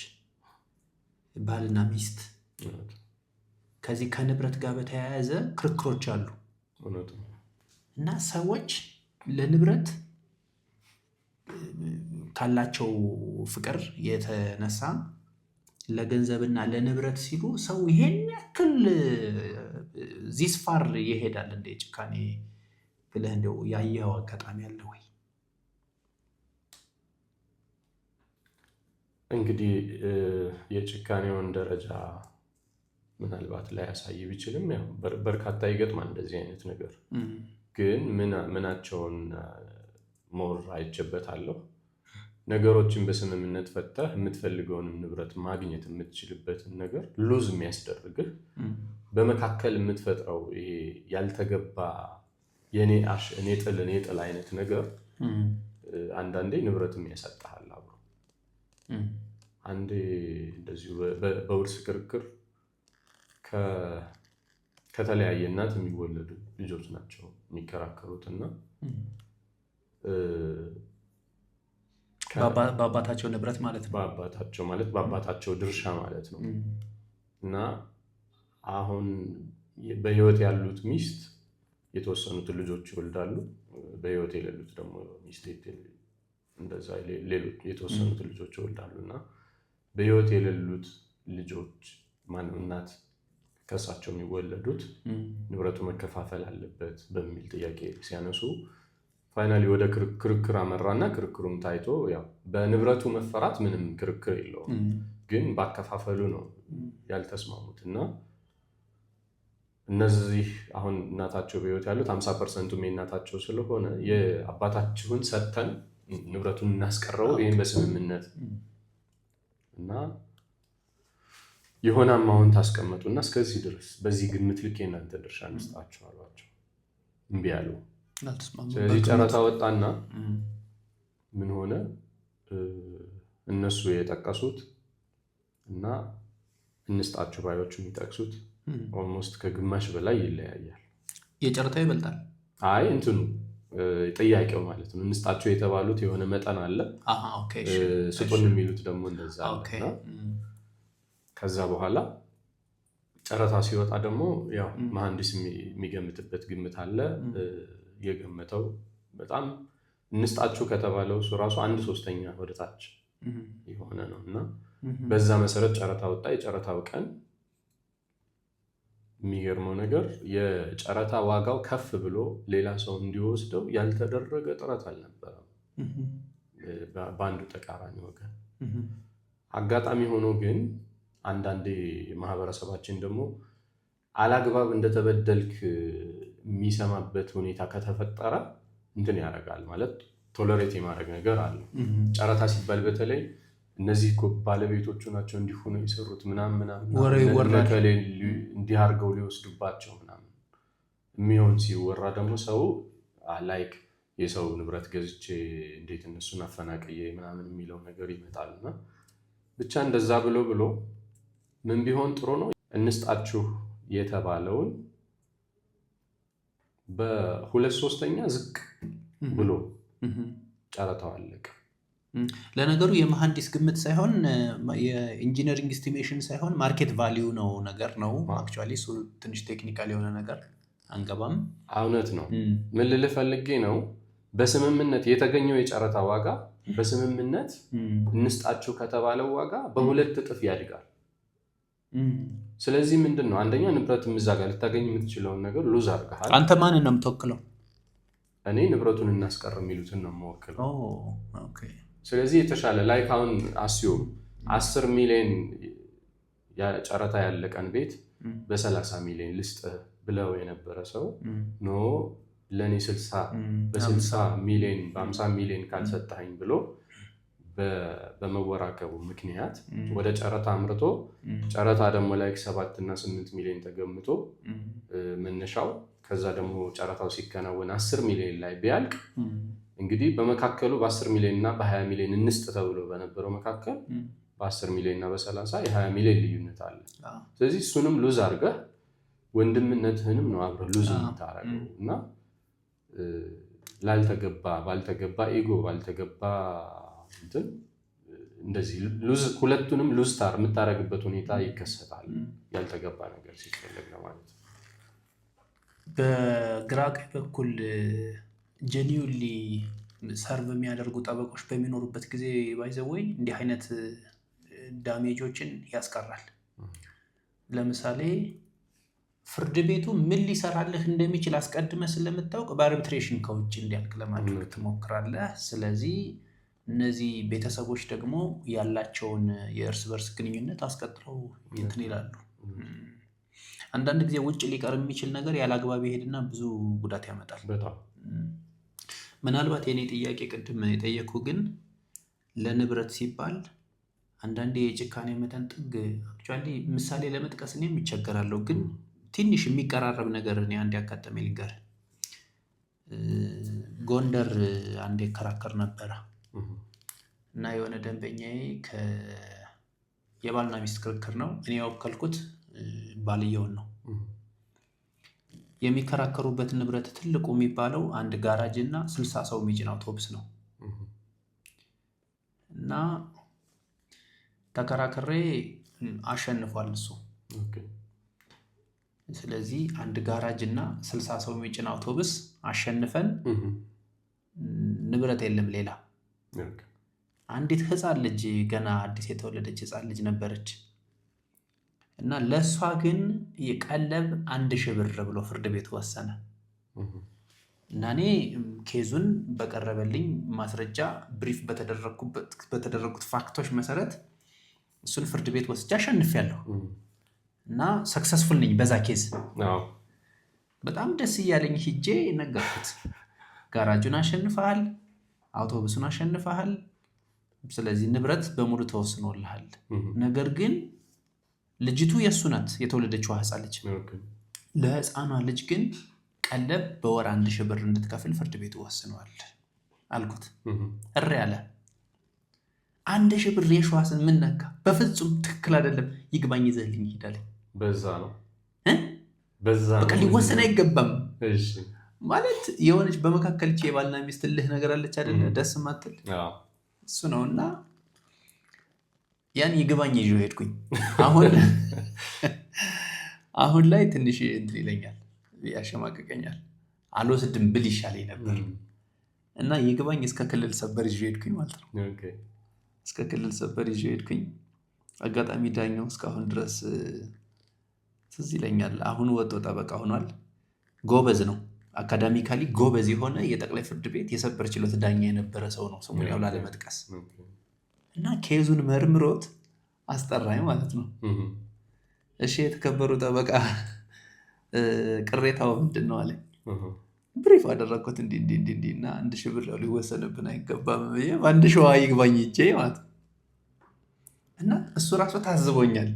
S2: ባልና ሚስት፣ ከዚህ ከንብረት ጋር በተያያዘ ክርክሮች አሉ እና ሰዎች ለንብረት ካላቸው ፍቅር የተነሳ ለገንዘብና ለንብረት ሲሉ ሰው ይሄን ያክል ዚስፋር ይሄዳል እንደ ጭካኔ ብለህ እንደው ያየኸው አጋጣሚ አለ ወይ?
S1: እንግዲህ የጭካኔውን ደረጃ ምናልባት ላይ ያሳይ ቢችልም ያው በርካታ ይገጥማል እንደዚህ አይነት ነገር። ግን ምናቸውን ሞር አይቼበታለሁ። ነገሮችን በስምምነት ፈተህ የምትፈልገውንም ንብረት ማግኘት የምትችልበትን ነገር ሉዝ የሚያስደርግህ በመካከል የምትፈጥረው ይሄ ያልተገባ የኔ ጥል አይነት ነገር አንዳንዴ ንብረትም ያሳጣሃል አብሮ። አንዴ እንደዚሁ በውርስ ክርክር ከተለያየ እናት የሚወለዱ ልጆች ናቸው የሚከራከሩት እና
S2: በአባታቸው ንብረት ማለት ነው።
S1: በአባታቸው ድርሻ ማለት ነው። እና አሁን በህይወት ያሉት ሚስት የተወሰኑትን ልጆች ይወልዳሉ። በህይወት የሌሉት ደግሞ ሚስት እንደዛ ሌሎች የተወሰኑትን ልጆች ይወልዳሉ። እና በህይወት የሌሉት ልጆች ማነው እናት ከእሳቸው የሚወለዱት ንብረቱ መከፋፈል አለበት በሚል ጥያቄ ሲያነሱ ፋይናሊ ወደ ክርክር አመራና ክርክሩም ታይቶ ያው በንብረቱ መፈራት ምንም ክርክር የለውም፣ ግን ባከፋፈሉ ነው ያልተስማሙት። እና እነዚህ አሁን እናታቸው በህይወት ያሉት 50% የእናታቸው ስለሆነ የአባታችሁን ሰጥተን ንብረቱን እናስቀረው ይህን በስምምነት እና የሆነ አማውንት አስቀመጡና እስከዚህ ድረስ በዚህ ግምት ልክ የእናንተ ድርሻ እንስጣችሁ አሏቸው። እምቢ አሉ። ስለዚህ ጨረታ ወጣና ምን ሆነ? እነሱ የጠቀሱት እና እንስጣችሁ ባዮቹ የሚጠቅሱት ኦልሞስት ከግማሽ በላይ ይለያያል።
S2: የጨረታው ይበልጣል።
S1: አይ እንትኑ ጥያቄው ማለት ነው። እንስጣችሁ የተባሉት የሆነ መጠን አለ፣ ስጡን የሚሉት ደግሞ እንደዛ አለና ከዛ በኋላ ጨረታ ሲወጣ ደግሞ ያው መሐንዲስ የሚገምትበት ግምት አለ። የገመተው በጣም እንስጣችሁ ከተባለው እሱ ራሱ 1/3 ወደታች የሆነ ነው እና በዛ መሰረት ጨረታ ወጣ። የጨረታው ቀን የሚገርመው ነገር የጨረታ ዋጋው ከፍ ብሎ ሌላ ሰው እንዲወስደው ያልተደረገ ጥረት አልነበረም በአንዱ ተቃራኒ ወገን። አጋጣሚ ሆኖ ግን አንዳንዴ ማህበረሰባችን ደግሞ አላግባብ እንደተበደልክ የሚሰማበት ሁኔታ ከተፈጠረ እንትን ያደርጋል ማለት ቶለሬት የማድረግ ነገር አለው። ጨረታ ሲባል በተለይ እነዚህ እኮ ባለቤቶቹ ናቸው እንዲሆኑ የሰሩት ምናምን እንዲህ አድርገው ሊወስዱባቸው ምናምን የሚሆን ሲወራ ደግሞ ሰው ላይክ የሰው ንብረት ገዝቼ እንዴት እነሱን አፈናቅዬ ምናምን የሚለው ነገር ይመጣልና ብቻ እንደዛ ብሎ ምን ቢሆን ጥሩ ነው? እንስጣችሁ የተባለውን በ2/3 ዝቅ ብሎ ጨረታው አለቀ።
S2: ለነገሩ የመሐንዲስ ግምት ሳይሆን የኢንጂነሪንግ ኤስቲሜሽን ሳይሆን ማርኬት ቫሊዩ ነው ነገር ነው። አክቹዋሊ እሱ ትንሽ ቴክኒካል የሆነ ነገር አንገባም።
S1: እውነት ነው። ምን ልልህ ፈልጌ ነው፣ በስምምነት የተገኘው የጨረታ ዋጋ በስምምነት እንስጣችሁ ከተባለው ዋጋ በ2 እጥፍ ያድጋል። ስለዚህ ምንድን ነው አንደኛ ንብረት ምዛጋ ልታገኝ የምትችለውን ነገር ሉዝ አድርገሃል።
S2: አንተ ማንን ነው የምትወክለው?
S1: እኔ ንብረቱን እናስቀር የሚሉትን ነው የምወክለው። ስለዚህ የተሻለ ላይክ አሁን አስዩም 10 ሚሊዮን ጨረታ ያለቀን ቤት በ30 ሚሊዮን ልስጥ ብለው የነበረ ሰው ኖ ለእኔ 60 ሚሊዮን በ50 ሚሊዮን ካልሰጠኸኝ ብሎ በመወራከቡ ምክንያት ወደ ጨረታ አምርቶ ጨረታ ደግሞ ላይክ 7 እና 8 ሚሊዮን ተገምቶ መነሻው ከዛ ደግሞ ጨረታው ሲከናወን 10 ሚሊዮን ላይ ቢያልቅ እንግዲህ በመካከሉ በ10 ሚሊዮን እና በ20 ሚሊዮን እንስጥ ተብሎ በነበረው መካከል በ10 ሚሊዮን እና በ30 የ20 ሚሊዮን ልዩነት አለ። ስለዚህ እሱንም ሉዝ አድርገህ ወንድምነትህንም ነው አብረህ ሉዝ የምታረገው እና ባልተገባ ኢጎ ባልተገባ እንትን እንደዚህ ሁለቱንም ሉዝ የምታረግበት ሁኔታ ይከሰታል። ያልተገባ ነገር ሲፈለግ ነው ማለት ነው።
S2: በግራ ቀኝ በኩል ጀኒውሊ ሰርቭ የሚያደርጉ ጠበቆች በሚኖሩበት ጊዜ ባይዘወይ እንዲህ አይነት ዳሜጆችን ያስቀራል። ለምሳሌ ፍርድ ቤቱ ምን ሊሰራልህ እንደሚችል አስቀድመህ ስለምታውቅ በአርቢትሬሽን ከውጭ እንዲያልቅ ለማድረግ ትሞክራለህ። ስለዚህ እነዚህ ቤተሰቦች ደግሞ ያላቸውን የእርስ በርስ ግንኙነት አስቀጥለው እንትን ይላሉ። አንዳንድ ጊዜ ውጭ ሊቀር የሚችል ነገር ያለ አግባብ ይሄድና ብዙ ጉዳት ያመጣል። ምናልባት የኔ ጥያቄ ቅድም የጠየኩ ግን ለንብረት ሲባል አንዳንዴ የጭካኔ መጠን ጥግ አክቹዋሊ ምሳሌ ለመጥቀስ እኔም ይቸገራለሁ፣ ግን ትንሽ የሚቀራረብ ነገር እኔ አንድ ያጋጠመኝ ልንገር። ጎንደር አንዴ ከራከር ነበረ እና የሆነ ደንበኛዬ የባልና ሚስት ክርክር ነው። እኔ ያወከልኩት ባልየውን ነው። የሚከራከሩበት ንብረት ትልቁ የሚባለው አንድ ጋራጅ እና 60 ሰው የሚጭን አውቶቡስ ነው እና ተከራክሬ አሸንፏል እሱ። ስለዚህ አንድ ጋራጅ እና 60 ሰው የሚጭን አውቶቡስ አሸንፈን ንብረት የለም ሌላ። አንዲት ህፃን ልጅ ገና አዲስ የተወለደች ህፃን ልጅ ነበረች እና ለእሷ ግን የቀለብ 1000 ብር ብሎ ፍርድ ቤቱ ወሰነ እና እኔ ኬዙን በቀረበልኝ ማስረጃ ብሪፍ በተደረጉት ፋክቶች መሰረት እሱን ፍርድ ቤት ወስጄ አሸንፌያለሁ እና ሰክሰስፉል ነኝ በዛ ኬዝ። በጣም ደስ እያለኝ ሂጄ ነገርኩት። ጋራጁን አሸንፈሃል፣ አውቶቡሱን አሸንፈሃል፣ ስለዚህ ንብረት በሙሉ ተወስኖልሃል። ነገር ግን ልጅቱ የእሱ ናት፣ የተወለደችው ህፃን ልጅ። ለህፃኗ ልጅ ግን ቀለብ በወር 1000 ብር እንድትከፍል ፍርድ ቤቱ ወስነዋል አልኩት። እሪ ያለ 1000 ብር የሸዋስን ምን ነካ? በፍጹም ትክክል አይደለም፣ ይግባኝ ይዘህልኝ ሂዳለኝ።
S1: በዛ ነው
S2: በቃ ሊወሰን አይገባም ማለት የሆነች በመካከልች የባልና ሚስት ልህ ነገር አለች አይደለ? ደስ ማትል እሱ ነው እና ያን ይግባኝ ይዤው ሄድኩኝ። አሁን ላይ ትንሽ እንትን ይለኛል፣ ያሸማቅቀኛል። አልወስድም ብል ይሻለኝ ነበር እና ይግባኝ እስከ ክልል ሰበር ይዤው ሄድኩኝ ማለት ነው። እስከ ክልል ሰበር ይዤው ሄድኩኝ። አጋጣሚ ዳኛው እስካሁን ድረስ ትዝ ይለኛል። አሁን ወጥቶ ጠበቃ ሆኗል። ጎበዝ ነው፣ አካዳሚካሊ ጎበዝ የሆነ የጠቅላይ ፍርድ ቤት የሰበር ችሎት ዳኛ የነበረ ሰው ነው፣ ስሙን ያው ላለመጥቀስ። እና ኬዙን መርምሮት አስጠራኝ ማለት ነው። እሺ የተከበሩ ጠበቃ ቅሬታው ምንድን ነው አለኝ። ብሪፍ አደረግኩት እንዲህ እና 1,000 ብር ሊወሰንብን አይገባም በ1 ሺዋ ይግባኝ ይቼ ማለት እና እሱ ራሱ ታዝቦኛል።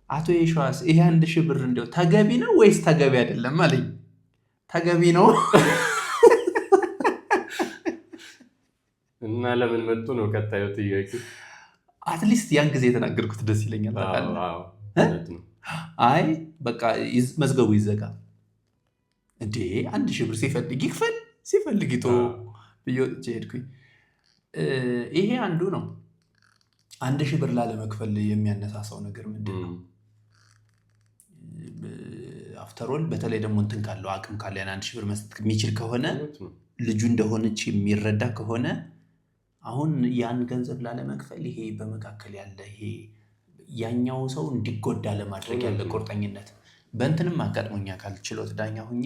S2: አቶ የሸዋስ ይሄ 1,000 ብር እንደው ተገቢ ነው ወይስ ተገቢ አይደለም አለኝ። ተገቢ ነው
S1: እና ለምን መጡ ነው ቀጣዩ ጥያቄ።
S2: አትሊስት ያን ጊዜ የተናገርኩት ደስ ይለኛል። አይ በቃ መዝገቡ ይዘጋ እንዴ 1,000 ብር ሲፈልግ ይክፈል ሲፈልግ ይቶ ብዬ ወጥቼ ሄድኩኝ። ይሄ አንዱ ነው። 1,000 ብር ላለመክፈል የሚያነሳሳው ነገር ምንድን ነው? አፍተሮል በተለይ ደግሞ እንትን ካለው አቅም ካለ ያን 1,000 ብር መስጠት የሚችል ከሆነ ልጁ እንደሆነች የሚረዳ ከሆነ አሁን ያን ገንዘብ ላለመክፈል ይሄ በመካከል ያለ ይሄ ያኛው ሰው እንዲጎዳ ለማድረግ ያለ ቁርጠኝነት በእንትንም አጋጥሞኛ ካልችሎት ዳኛ ሁኜ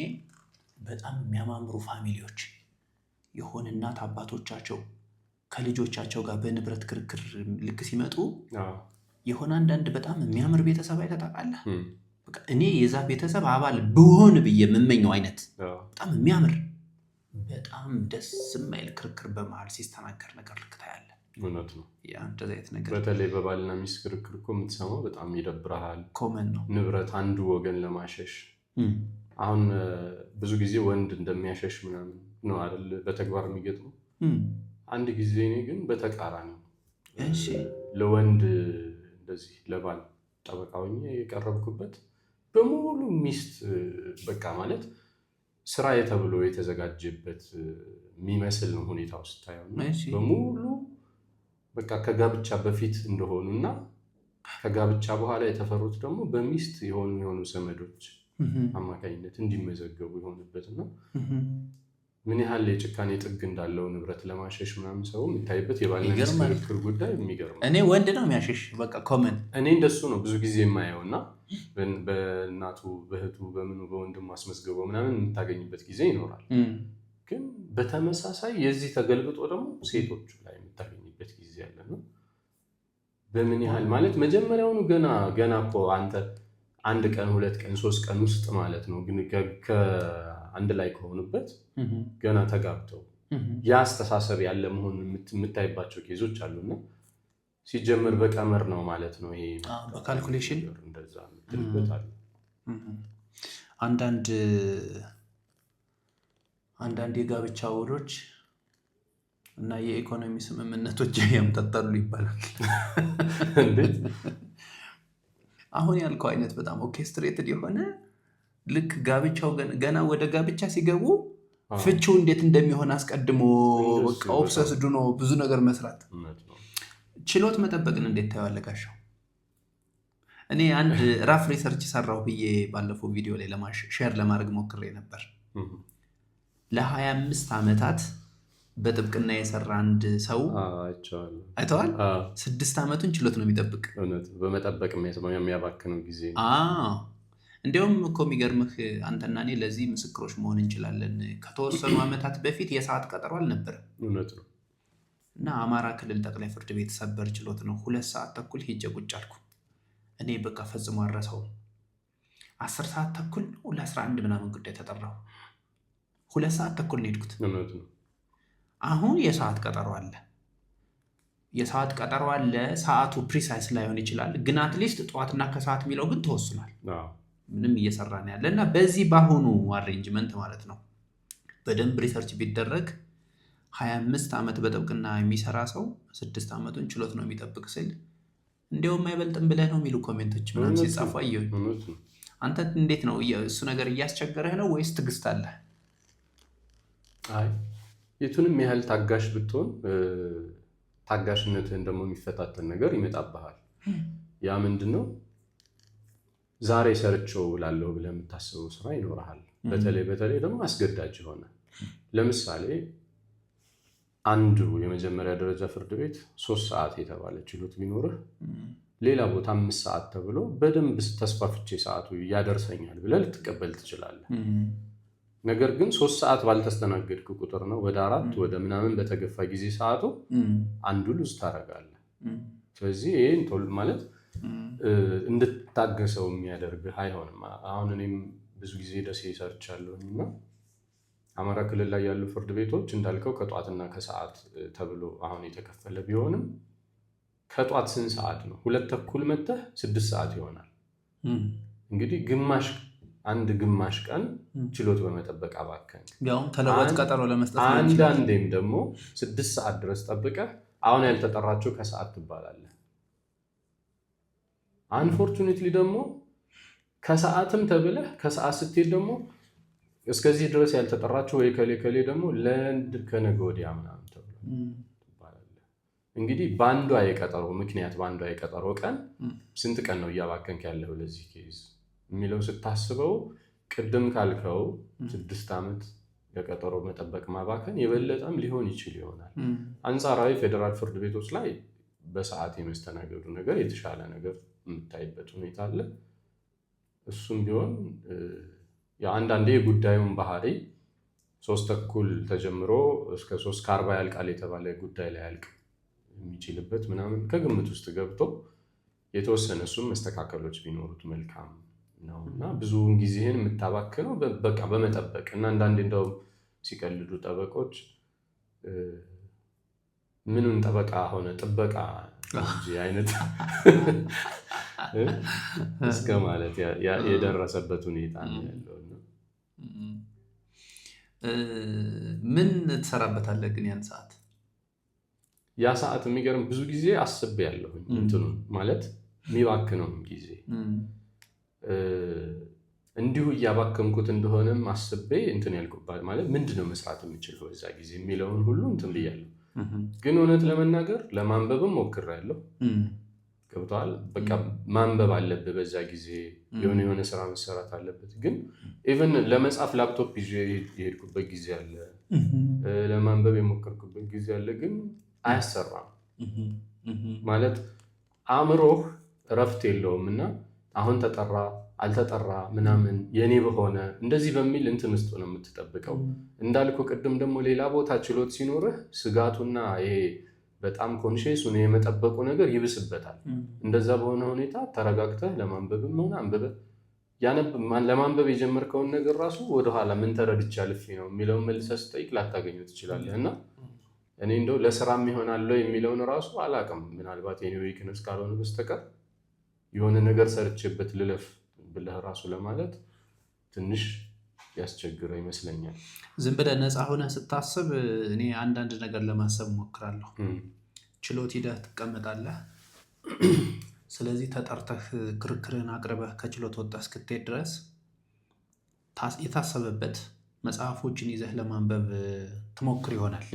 S2: በጣም የሚያማምሩ ፋሚሊዎች የሆነ እናት አባቶቻቸው ከልጆቻቸው ጋር በንብረት ክርክር ልክ ሲመጡ የሆነ አንዳንድ በጣም የሚያምር ቤተሰብ አይተጣቃለህ። እኔ የዛ ቤተሰብ አባል ብሆን ብዬ የምመኘው አይነት በጣም የሚያምር በጣም ደስ የማይል ክርክር በመሀል ሲስተናገር ነገር ልክ ታያለህ።
S1: እውነት ነው።
S2: እንደዚህ አይነት ነገር
S1: በተለይ በባልና ሚስት ክርክር እኮ የምትሰማው በጣም ይደብረሃል።
S2: ኮመን ነው
S1: ንብረት አንዱ ወገን ለማሸሽ። አሁን ብዙ ጊዜ ወንድ እንደሚያሸሽ ምናምን ነው አይደል በተግባር የሚገጥመው። አንድ ጊዜ እኔ ግን በተቃራኒ ለወንድ እንደዚህ ለባል ጠበቃ ሆኜ የቀረብኩበት በሙሉ ሚስት በቃ ማለት ስራ ተብሎ የተዘጋጀበት የሚመስል ነው ሁኔታ ውስጥ ታየው በሙሉ በቃ ከጋብቻ በፊት እንደሆኑና ከጋብቻ በኋላ የተፈሩት ደግሞ በሚስት የሆኑ ዘመዶች አማካኝነት እንዲመዘገቡ የሆነበትና ምን ያህል የጭካኔ ጥግ እንዳለው ንብረት ለማሸሽ ምናምን ሰው የሚታይበት የባልና ሚስት ክርክር ጉዳይ የሚገርም።
S2: እኔ ወንድ ነው የሚያሸሽ በቃ ኮመን
S1: እኔ እንደሱ ነው ብዙ ጊዜ የማየው እና በእናቱ በእህቱ በምኑ በወንድሙ አስመዝግበው ምናምን የምታገኝበት ጊዜ ይኖራል። ግን በተመሳሳይ የዚህ ተገልብጦ ደግሞ ሴቶቹ ላይ የምታገኝበት ጊዜ ያለና በምን ያህል ማለት መጀመሪያውኑ ገና እኮ አንተ 1 ቀን 2 ቀን 3 ቀን ውስጥ ማለት ነው ግን አንድ ላይ ከሆኑበት ገና ተጋብተው ያ አስተሳሰብ ያለ መሆኑን የምታይባቸው ኬዞች አሉና ሲጀምር በቀመር ነው ማለት ነው። ይሄ
S2: በካልኩሌሽን
S1: እንደዛ ምትልበታል።
S2: አንዳንድ የጋብቻ ውሎች እና የኢኮኖሚ ስምምነቶች ያምታታሉ ይባላል።
S1: እንዴት
S2: አሁን ያልከው አይነት በጣም ኦርኬስትሬትድ የሆነ ልክ ጋብቻው ገና ወደ ጋብቻ ሲገቡ ፍቺው እንዴት እንደሚሆን አስቀድሞ በቃ ኦብሰስድ ነው ብዙ ነገር መስራት። ችሎት መጠበቅን እንዴት ታየዋለህ ጋሻው? እኔ አንድ ራፍ ሪሰርች ሰራሁ ብዬ ባለፈው ቪዲዮ ላይ ሼር ለማድረግ ሞክሬ ነበር። ለ25 ዓመታት በጥብቅና የሰራ አንድ ሰው አይተዋል። 6 ዓመቱን ችሎት ነው የሚጠብቅ።
S1: በመጠበቅ የሚያባክነው ጊዜ
S2: እንዲያውም እኮ የሚገርምህ አንተና እኔ ለዚህ ምስክሮች መሆን እንችላለን። ከተወሰኑ ዓመታት በፊት የሰዓት ቀጠሮ አልነበረም።
S1: እውነት ነው።
S2: እና አማራ ክልል ጠቅላይ ፍርድ ቤት ሰበር ችሎት ነው። 2 ሰዓት ተኩል ሄጄ ቁጭ አልኩ። እኔ በቃ ፈጽሞ አረሰው 10 ሰዓት ተኩል ነው ለ11 ምናምን ጉዳይ ተጠራሁ። 2 ሰዓት ተኩል ነው የሄድኩት።
S1: እውነት ነው።
S2: አሁን የሰዓት ቀጠሮ አለ። ሰዓቱ ፕሪሳይስ ላይሆን ይችላል፣ ግን አትሊስት ጠዋትና ከሰዓት የሚለው ግን ተወስኗል። ምንም እየሰራ ነው ያለ እና በዚህ ባሁኑ አሬንጅመንት ማለት ነው በደንብ ሪሰርች ቢደረግ 25 ዓመት በጥብቅና የሚሰራ ሰው 6 ዓመቱን ችሎት ነው የሚጠብቅ ስል እንዲያውም አይበልጥም ብለህ ነው የሚሉ ኮሜንቶች ምናምን ሲጻፉ አየሁኝ። አንተ እንዴት ነው እሱ ነገር እያስቸገረህ ነው ወይስ ትዕግስት አለህ?
S1: አይ የቱንም ያህል ታጋሽ ብትሆን ታጋሽነትህን ደግሞ የሚፈታተን ነገር ይመጣብሃል። ያ ምንድነው ዛሬ ሰርቼው ላለሁ ብለህ የምታስበው ስራ ይኖርሃል። በተለይ ደግሞ አስገዳጅ ሆነ። ለምሳሌ አንዱ የመጀመሪያ ደረጃ ፍርድ ቤት 3 ሰዓት የተባለ ችሎት ቢኖርህ ሌላ ቦታ 5 ሰዓት ተብሎ በደንብ ተስፋፍቼ ሰዓቱ ያደርሰኛል ብለህ ልትቀበል ትችላለህ። ነገር ግን 3 ሰዓት ባልተስተናገድክ ቁጥር ነው ወደ 4 ወደ ምናምን በተገፋ ጊዜ ሰዓቱ አንዱ ሉዝ ታደርጋለህ። ስለዚህ ይሄን ቶል ማለት እንድታገሰው የሚያደርግህ አይሆንም። አሁን እኔም ብዙ ጊዜ ደሴ ሰርቻለሁኝ እና አማራ ክልል ላይ ያሉ ፍርድ ቤቶች እንዳልከው ከጧትና ከሰዓት ተብሎ አሁን የተከፈለ ቢሆንም ከጧት ስንት ሰዓት ነው? 2:30 መጥተህ 6 ሰዓት ይሆናል። እንግዲህ ግማሽ ቀን ችሎት በመጠበቅ አባከን።
S2: ያው ተለዋጭ ቀጠሮ ለመስጠት
S1: አንዳንዴም ደግሞ 6 ሰዓት ድረስ ጠብቀህ አሁን ያልተጠራቸው ከሰዓት ትባላለህ። አንፎርቹኔትሊ ደግሞ ከሰዓትም ተብለህ ከሰዓት ስትሄድ ደግሞ እስከዚህ ድረስ ያልተጠራቸው ወይ ከሌ ደግሞ ለእንድ ከነገ ወዲያ ምናምን ተብሎ ትባላለህ። እንግዲህ በአንዷ የቀጠሮ ቀን ስንት ቀን ነው እያባከንክ ያለው ለዚህ ኬዝ የሚለው ስታስበው ቅድም ካልከው 6 ዓመት የቀጠሮ መጠበቅ ማባከን የበለጠም ሊሆን ይችል ይሆናል። አንጻራዊ ፌዴራል ፍርድ ቤቶች ላይ በሰዓት የመስተናገዱ ነገር የተሻለ ነገር የምታይበት ሁኔታ አለ። እሱም ቢሆን አንዳንዴ የጉዳዩን ባህሪ 3:30 ተጀምሮ እስከ 3:40 ያልቃል የተባለ ጉዳይ ላይ ያልቅ የሚችልበት ምናምን ከግምት ውስጥ ገብቶ የተወሰነ እሱም መስተካከሎች ቢኖሩት መልካም ነው እና ብዙውን ጊዜህን የምታባክነው በቃ በመጠበቅ እና አንዳንዴ እንደውም ሲቀልዱ ጠበቆች ምኑን ጠበቃ ሆነ ጥበቃ እንጂ አይነት እስከ ማለት የደረሰበት ሁኔታ ነው ያለው።
S2: ምን ትሰራበታለህ ግን ያን ሰዓት?
S1: ያ ሰዓት የሚገርም ብዙ ጊዜ አስቤያለሁ እንትኑን ማለት የሚባክነውን ጊዜ እንዲሁ እያባከምኩት እንደሆነም አስቤ እንትን ያልኩባት ማለት ምንድነው መስራት የምችለው በዛ ጊዜ የሚለውን ሁሉ እንትን ብያለሁ። ግን እውነት ለመናገር ለማንበብም ሞክሬያለሁ። ገብቶሃል? በቃ ማንበብ አለብህ በዛ ጊዜ የሆነ ስራ መሰራት አለበት። ግን ኢቭን ለመጻፍ ላፕቶፕ ይዤ የሄድኩበት ጊዜ አለ፣ ለማንበብ የሞከርኩበት ጊዜ አለ። ግን አያሰራም ማለት አእምሮህ እረፍት የለውም እና አሁን ተጠራ አልተጠራ ምናምን የኔ በሆነ እንደዚህ በሚል እንትን ውስጥ ነው የምትጠብቀው። እንዳልኩ ቅድም ደግሞ ሌላ ቦታ ችሎት ሲኖርህ ስጋቱና ይሄ በጣም ኮንሽስ ሆነ የመጠበቁ ነገር ይብስበታል። እንደዛ በሆነ ሁኔታ ተረጋግተህ ለማንበብም ሆነ አንብበህ ለማንበብ የጀመርከውን ነገር ራሱ ወደኋላ ምን ተረድቼ አልፌ ነው የሚለውን መልሰህ ስጠይቅ ላታገኘው ትችላለህ። እና እኔ እንደው ለስራም ይሆናል የሚለውን ራሱ አላውቅም። ምናልባት የኔ ዊክነስ ካልሆነ በስተቀር የሆነ ነገር ሰርቼበት ልለፍ ብለህ ራሱ ለማለት ትንሽ ያስቸግረው ይመስለኛል።
S2: ዝም ብለህ ነፃ ሆነህ ስታስብ እኔ አንዳንድ ነገር ለማሰብ ሞክራለሁ። ችሎት ሂደህ ትቀመጣለህ። ስለዚህ ተጠርተህ ክርክርን አቅርበህ ከችሎት ወጣህ እስክትሄድ ድረስ የታሰበበት መጽሐፎችን ይዘህ ለማንበብ ትሞክር ይሆናል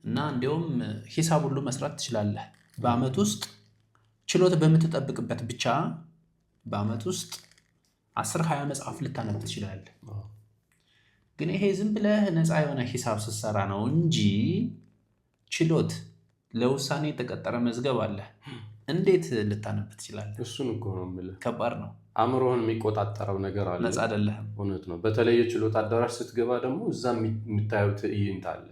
S2: እና እንዲያውም ሂሳብ ሁሉ መስራት ትችላለህ። በአመት ውስጥ ችሎት በምትጠብቅበት ብቻ በአመት ውስጥ 10-20 መጽሐፍ ልታነብ ትችላለህ። ግን ይሄ ዝም ብለህ ነፃ የሆነ ሂሳብ ስትሰራ ነው እንጂ ችሎት ለውሳኔ የተቀጠረ መዝገብ አለ። እንዴት ልታነብ ትችላለህ?
S1: እሱን እኮ ነው የምልህ።
S2: ከባድ ነው።
S1: አእምሮህን የሚቆጣጠረው ነገር አለ።
S2: ነፃ አይደለህም።
S1: እውነት ነው። በተለይ የችሎት አዳራሽ ስትገባ ደግሞ እዛ የምታየው ትዕይንት አለ።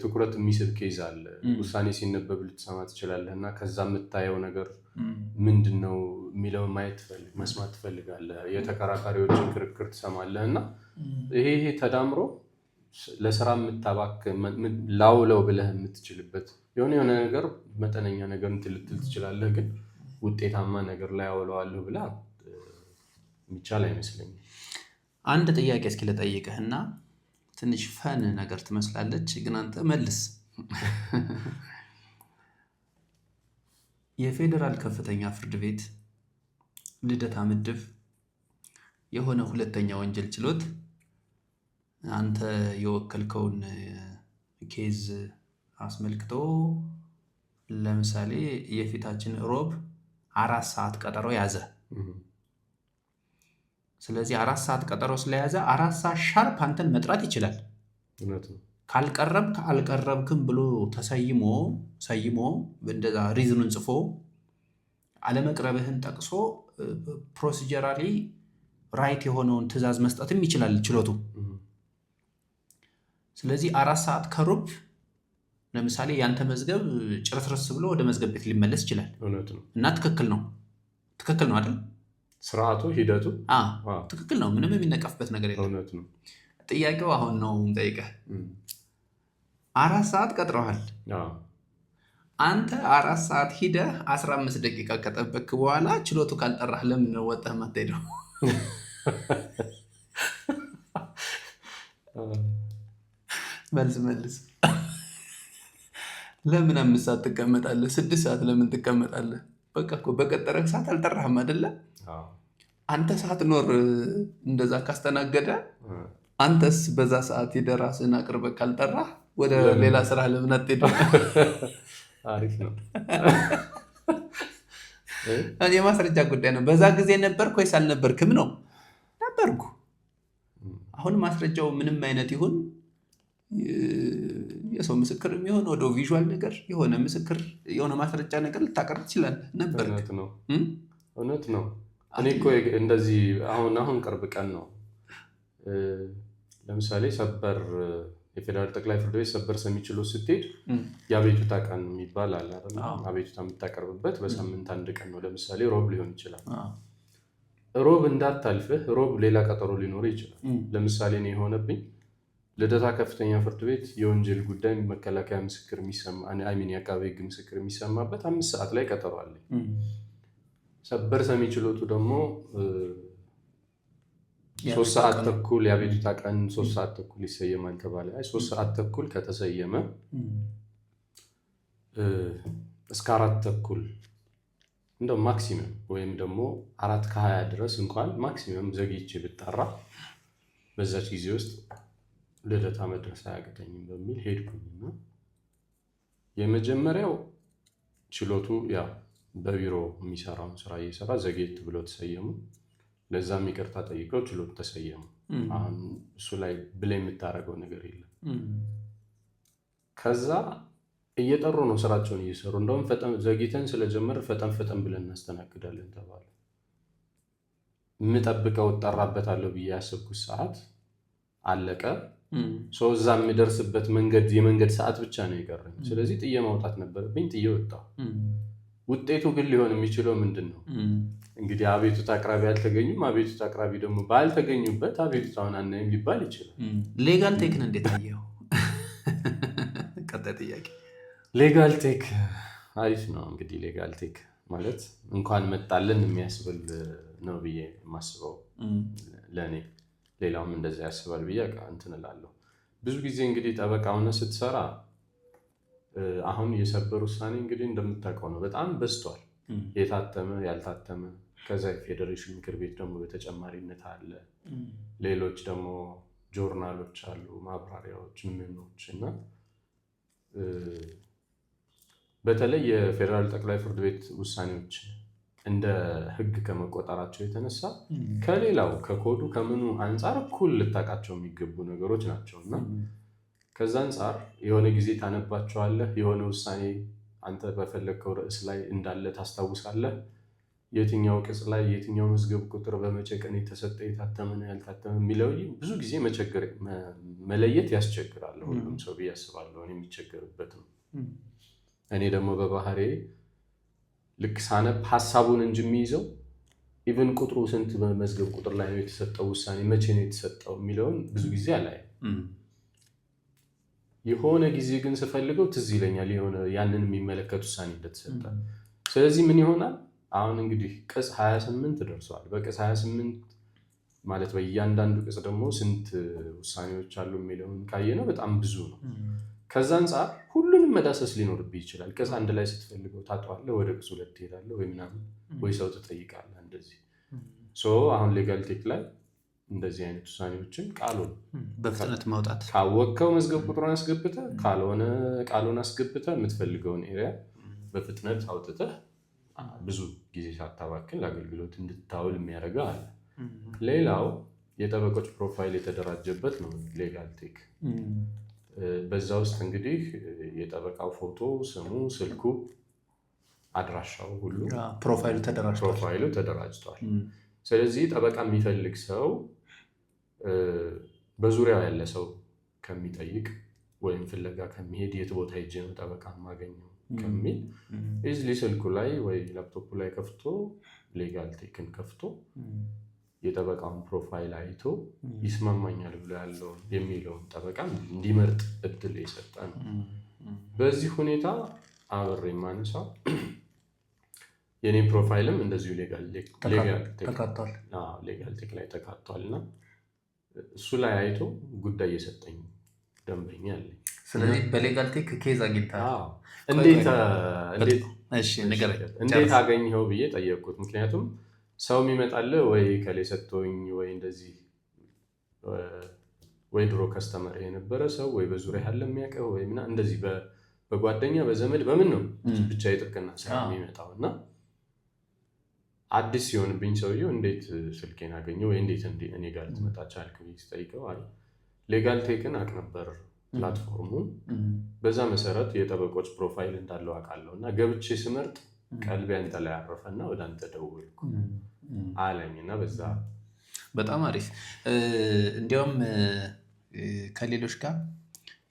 S1: ትኩረት የሚስብ ኬዝ አለ። ውሳኔ ሲነበብ ልትሰማ ትችላለህ እና ከዛ የምታየው ነገር ምንድን ነው የሚለውን መስማት ትፈልጋለህ። የተከራካሪዎችን ክርክር ትሰማለህ እና ይሄ ተዳምሮ ለስራ ላውለው ብለህ የምትችልበት የሆነ ነገር መጠነኛ ነገር ልትል ትችላለህ። ግን ውጤታማ ነገር ላይ አውለዋለሁ ብለህ የሚቻል አይመስለኝም።
S2: አንድ ጥያቄ እስኪ ልጠይቅህና ትንሽ ፈን ነገር ትመስላለች፣ ግን አንተ መልስ። የፌዴራል ከፍተኛ ፍርድ ቤት ልደታ ምድብ የሆነ ሁለተኛ ወንጀል ችሎት አንተ የወከልከውን ኬዝ አስመልክቶ ለምሳሌ የፊታችን ሮብ 4 ሰዓት ቀጠሮ ያዘ። ስለዚህ 4 ሰዓት ቀጠሮ ስለያዘ 4 ሰዓት ሻርፕ አንተን መጥራት ይችላል። ካልቀረብክ አልቀረብክም ብሎ ሰይሞ እንደዛ ሪዝኑን ጽፎ አለመቅረብህን ጠቅሶ ፕሮሲጀራሊ ራይት የሆነውን ትዕዛዝ መስጠትም ይችላል ችሎቱ። ስለዚህ 4 ሰዓት ከሩብ ለምሳሌ ያንተ መዝገብ ጭርስርስ ብሎ ወደ መዝገብ ቤት ሊመለስ ይችላል እና ትክክል ነው አይደል?
S1: ስርዓቱ ሂደቱ
S2: ትክክል ነው። ምንም የሚነቀፍበት ነገር የለም። ጥያቄው አሁን ነው ጠይቀህ 4 ሰዓት ቀጥረዋል። አንተ 4 ሰዓት ሂደህ 15 ደቂቃ ከጠበቅክ በኋላ ችሎቱ ካልጠራህ ለምን ነው ወጣህ የማትሄደው? መልስ። ለምን 5 ሰዓት ትቀመጣለህ? 6 ሰዓት ለምን ትቀመጣለህ? በቃ እኮ በቀጠረህ ሰዓት አልጠራህም አይደለ? አንተ ሳትኖር እንደዛ ካስተናገደ አንተስ በዛ ሰዓት ሂደህ ራስህን አቅርበህ ካልጠራህ ወደ ሌላ ስራ ለምን አትሄድም?
S1: አሪፍ ነው።
S2: የማስረጃ ጉዳይ ነው። በዛ ጊዜ ነበርክ ወይስ አልነበርክም ነው? ነበርኩ። አሁን ማስረጃው ምንም አይነት ይሁን የሰው ምስክር የሚሆን ወደ ቪዥዋል ነገር የሆነ ምስክር የሆነ ማስረጃ ነገር ልታቀርብ ትችላለህ። ነበር።
S1: እውነት ነው። እኔ እኮ እንደዚህ አሁን ቅርብ ቀን ነው ለምሳሌ ሰበር የፌዴራል ጠቅላይ ፍርድ ቤት ሰበር ሰሚ ችሎት ስትሄድ የአቤቱታ ቀን የሚባል አለ አይደል? አቤቱታ የምታቀርብበት በሳምንት 1 ቀን ነው። ለምሳሌ ሮብ ሊሆን ይችላል። ሮብ እንዳታልፍህ ሮብ ሌላ ቀጠሮ ሊኖር ይችላል። ለምሳሌ እኔ የሆነብኝ ልደታ ከፍተኛ ፍርድ ቤት የወንጀል ጉዳይ መከላከያ ምስክር የአቃቤ ሕግ ምስክር የሚሰማበት 5 ሰዓት ላይ ቀጠሮ አለኝ። ሰበር ሰሚ ችሎቱ ደግሞ 3 ሰዓት ተኩል የአቤቱታ ቀን 3 ሰዓት ተኩል ይሰየማል ተባለ። 3 ሰዓት ተኩል ከተሰየመ እስከ 4 ተኩል እንደው ማክሲመም ወይም ደግሞ 4:20 ድረስ እንኳን ማክሲመም ዘግይቼ ብጠራ በዛች ጊዜ ውስጥ ልደታ መድረስ አያቅተኝም በሚል ሄድኩኝና የመጀመሪያው ችሎቱ ያው በቢሮ የሚሰራውን ስራ እየሰራ ዘግየት ብሎ ተሰየሙ። ለዛም ይቅርታ ጠይቀው ችሎቱ ተሰየሙ። አሁን እሱ ላይ ብለህ የምታደርገው ነገር የለም። ከዛ እየጠሩ ነው ስራቸውን እየሰሩ እንደውም ዘግይተን ስለጀመረ ፈጠን ብለን እናስተናግዳለን ተባለ። የምጠብቀው እጠራበታለሁ ብዬ ያሰብኩት ሰዓት አለቀ። እዛ የሚደርስበት የመንገድ ሰዓት ብቻ ነው የቀረኝ። ስለዚህ ጥዬ ማውጣት ነበረብኝ። ጥዬ ወጣሁ። ውጤቱ ግን ሊሆን የሚችለው ምንድን ነው? እንግዲህ አቤቱታ አቅራቢ አልተገኙም። አቤቱታ አቅራቢ ደግሞ ባልተገኙበት አቤቱታውን አናይም ሊባል ይችላል።
S2: ሌጋል ቴክን እንዴት አየኸው? ቀጣይ ጥያቄ።
S1: ሌጋል ቴክ አሪፍ ነው። እንግዲህ ሌጋል ቴክ ማለት እንኳን መጣልን የሚያስብል ነው ብዬ የማስበው ለእኔ። ሌላውም እንደዛ ያስባል ብዬ እንትን እላለሁ። ብዙ ጊዜ እንግዲህ ጠበቃ ሆነ ስትሰራ አሁን የሰበር ውሳኔ እንግዲህ እንደምታውቀው ነው፣ በጣም በዝቷል። የታተመ ያልታተመ፣ ከዛ የፌዴሬሽን ምክር ቤት ደግሞ በተጨማሪነት አለ። ሌሎች ደግሞ ጆርናሎች አሉ፣ ማብራሪያዎች፣ ምኖች እና በተለይ የፌዴራል ጠቅላይ ፍርድ ቤት ውሳኔዎች እንደ ሕግ ከመቆጠራቸው የተነሳ ከሌላው ከኮዱ ከምኑ አንጻር እኩል ልታውቃቸው የሚገቡ ነገሮች ናቸው እና ከዛ አንጻር የሆነ ጊዜ ታነባቸዋለህ። የሆነ ውሳኔ አንተ በፈለግከው ርዕስ ላይ እንዳለ ታስታውሳለህ። የትኛው ቅጽ ላይ የትኛው መዝገብ ቁጥር በመቼ ቀን የተሰጠ የታተመ ነው ያልታተመ የሚለው ብዙ ጊዜ መለየት ያስቸግራል ሁሉም ሰው ብዬ አስባለሁ። እኔ የሚቸገርበት ነው። እኔ ደግሞ በባህሬ ልክ ሳነብ ሀሳቡን እንጂ የሚይዘው ኢቨን ቁጥሩ ስንት በመዝገብ ቁጥር ላይ ነው የተሰጠው ውሳኔ መቼ ነው የተሰጠው የሚለውን ብዙ ጊዜ አላየም። የሆነ ጊዜ ግን ስፈልገው ትዝ ይለኛል የሆነ ያንን የሚመለከት ውሳኔ እንደተሰጠ። ስለዚህ ምን ይሆናል አሁን እንግዲህ ቅጽ 28 ደርሷል። በቅጽ 28 ማለት በእያንዳንዱ ቅጽ ደግሞ ስንት ውሳኔዎች አሉ የሚለውን ካየነው በጣም ብዙ ነው። ከዛ አንጻር ሁሉንም መዳሰስ ሊኖርብህ ይችላል። ቅጽ 1 ላይ ስትፈልገው ታጠዋለህ፣ ወደ ቅጽ 2 ትሄዳለህ ወይ ምናምን ወይ ሰው ትጠይቃለህ እንደዚህ። አሁን ሌጋል ቴክ ላይ እንደዚህ አይነት ውሳኔዎችን ቃሉን
S2: በፍጥነት ማውጣት
S1: ካወቅከው መዝገብ ቁጥሩን አስገብተህ ካልሆነ ቃሉን አስገብተህ የምትፈልገውን ኤሪያ በፍጥነት አውጥተህ ብዙ ጊዜ ሳታባክን ለአገልግሎት እንድታውል የሚያደርገው አለ። ሌላው የጠበቆች ፕሮፋይል የተደራጀበት ነው ሌጋል ቴክ። በዛ ውስጥ እንግዲህ የጠበቃው ፎቶ፣ ስሙ፣ ስልኩ፣ አድራሻው ሁሉ
S2: ፕሮፋይሉ
S1: ተደራጅቷል። ስለዚህ ጠበቃ የሚፈልግ ሰው በዙሪያው ያለ ሰው ከሚጠይቅ ወይም ፍለጋ ከሚሄድ የት ቦታ ሄጄ ነው ጠበቃ ማገኘው ከሚል ኢዝሊ ስልኩ ላይ ወይ ላፕቶፑ ላይ ከፍቶ ሌጋል ቴክን ከፍቶ የጠበቃውን ፕሮፋይል አይቶ ይስማማኛል ብሎ የሚለውን ጠበቃ እንዲመርጥ እድል የሰጠ ነው። በዚህ ሁኔታ አብሬ የማነሳው የኔ ፕሮፋይልም እንደዚሁ ሌጋል ቴክ ላይ ተካቷል እና እሱ ላይ አይቶ ጉዳይ የሰጠኝ ደንበኛ አለኝ።
S2: ስለዚህ በሌጋል ቴክ ኬዝ አግኝተሃል?
S1: እንዴት አገኘኸው ብዬ ጠየቅኩት። ምክንያቱም ሰው የሚመጣልህ ወይ ከሌ ሰጥቶኝ ወይ እንደዚህ ወይ ድሮ ከስተመር የነበረ ሰው ወይ በዙሪያ ያለ የሚያውቀው ወይ ምናምን እንደዚህ በጓደኛ በዘመድ በምን ነው ብቻ የጥብቅና ስራ የሚመጣው እና አዲስ ሲሆንብኝ ሰውየው እንዴት ስልኬን አገኘው ወይ እንዴት እኔ ጋር ልትመጣ ቻልክ ብዬ ስጠይቀው አለ ሌጋል ቴክን አውቅ ነበር ፕላትፎርሙን፣ በዛ መሰረት የጠበቆች ፕሮፋይል እንዳለው አውቃለሁ እና ገብቼ ስመርጥ ቀልቤ አንተ ላይ አረፈና ወደ አንተ ደወልኩ አለኝ እና በዛ
S2: በጣም አሪፍ። እንዲያውም ከሌሎች ጋር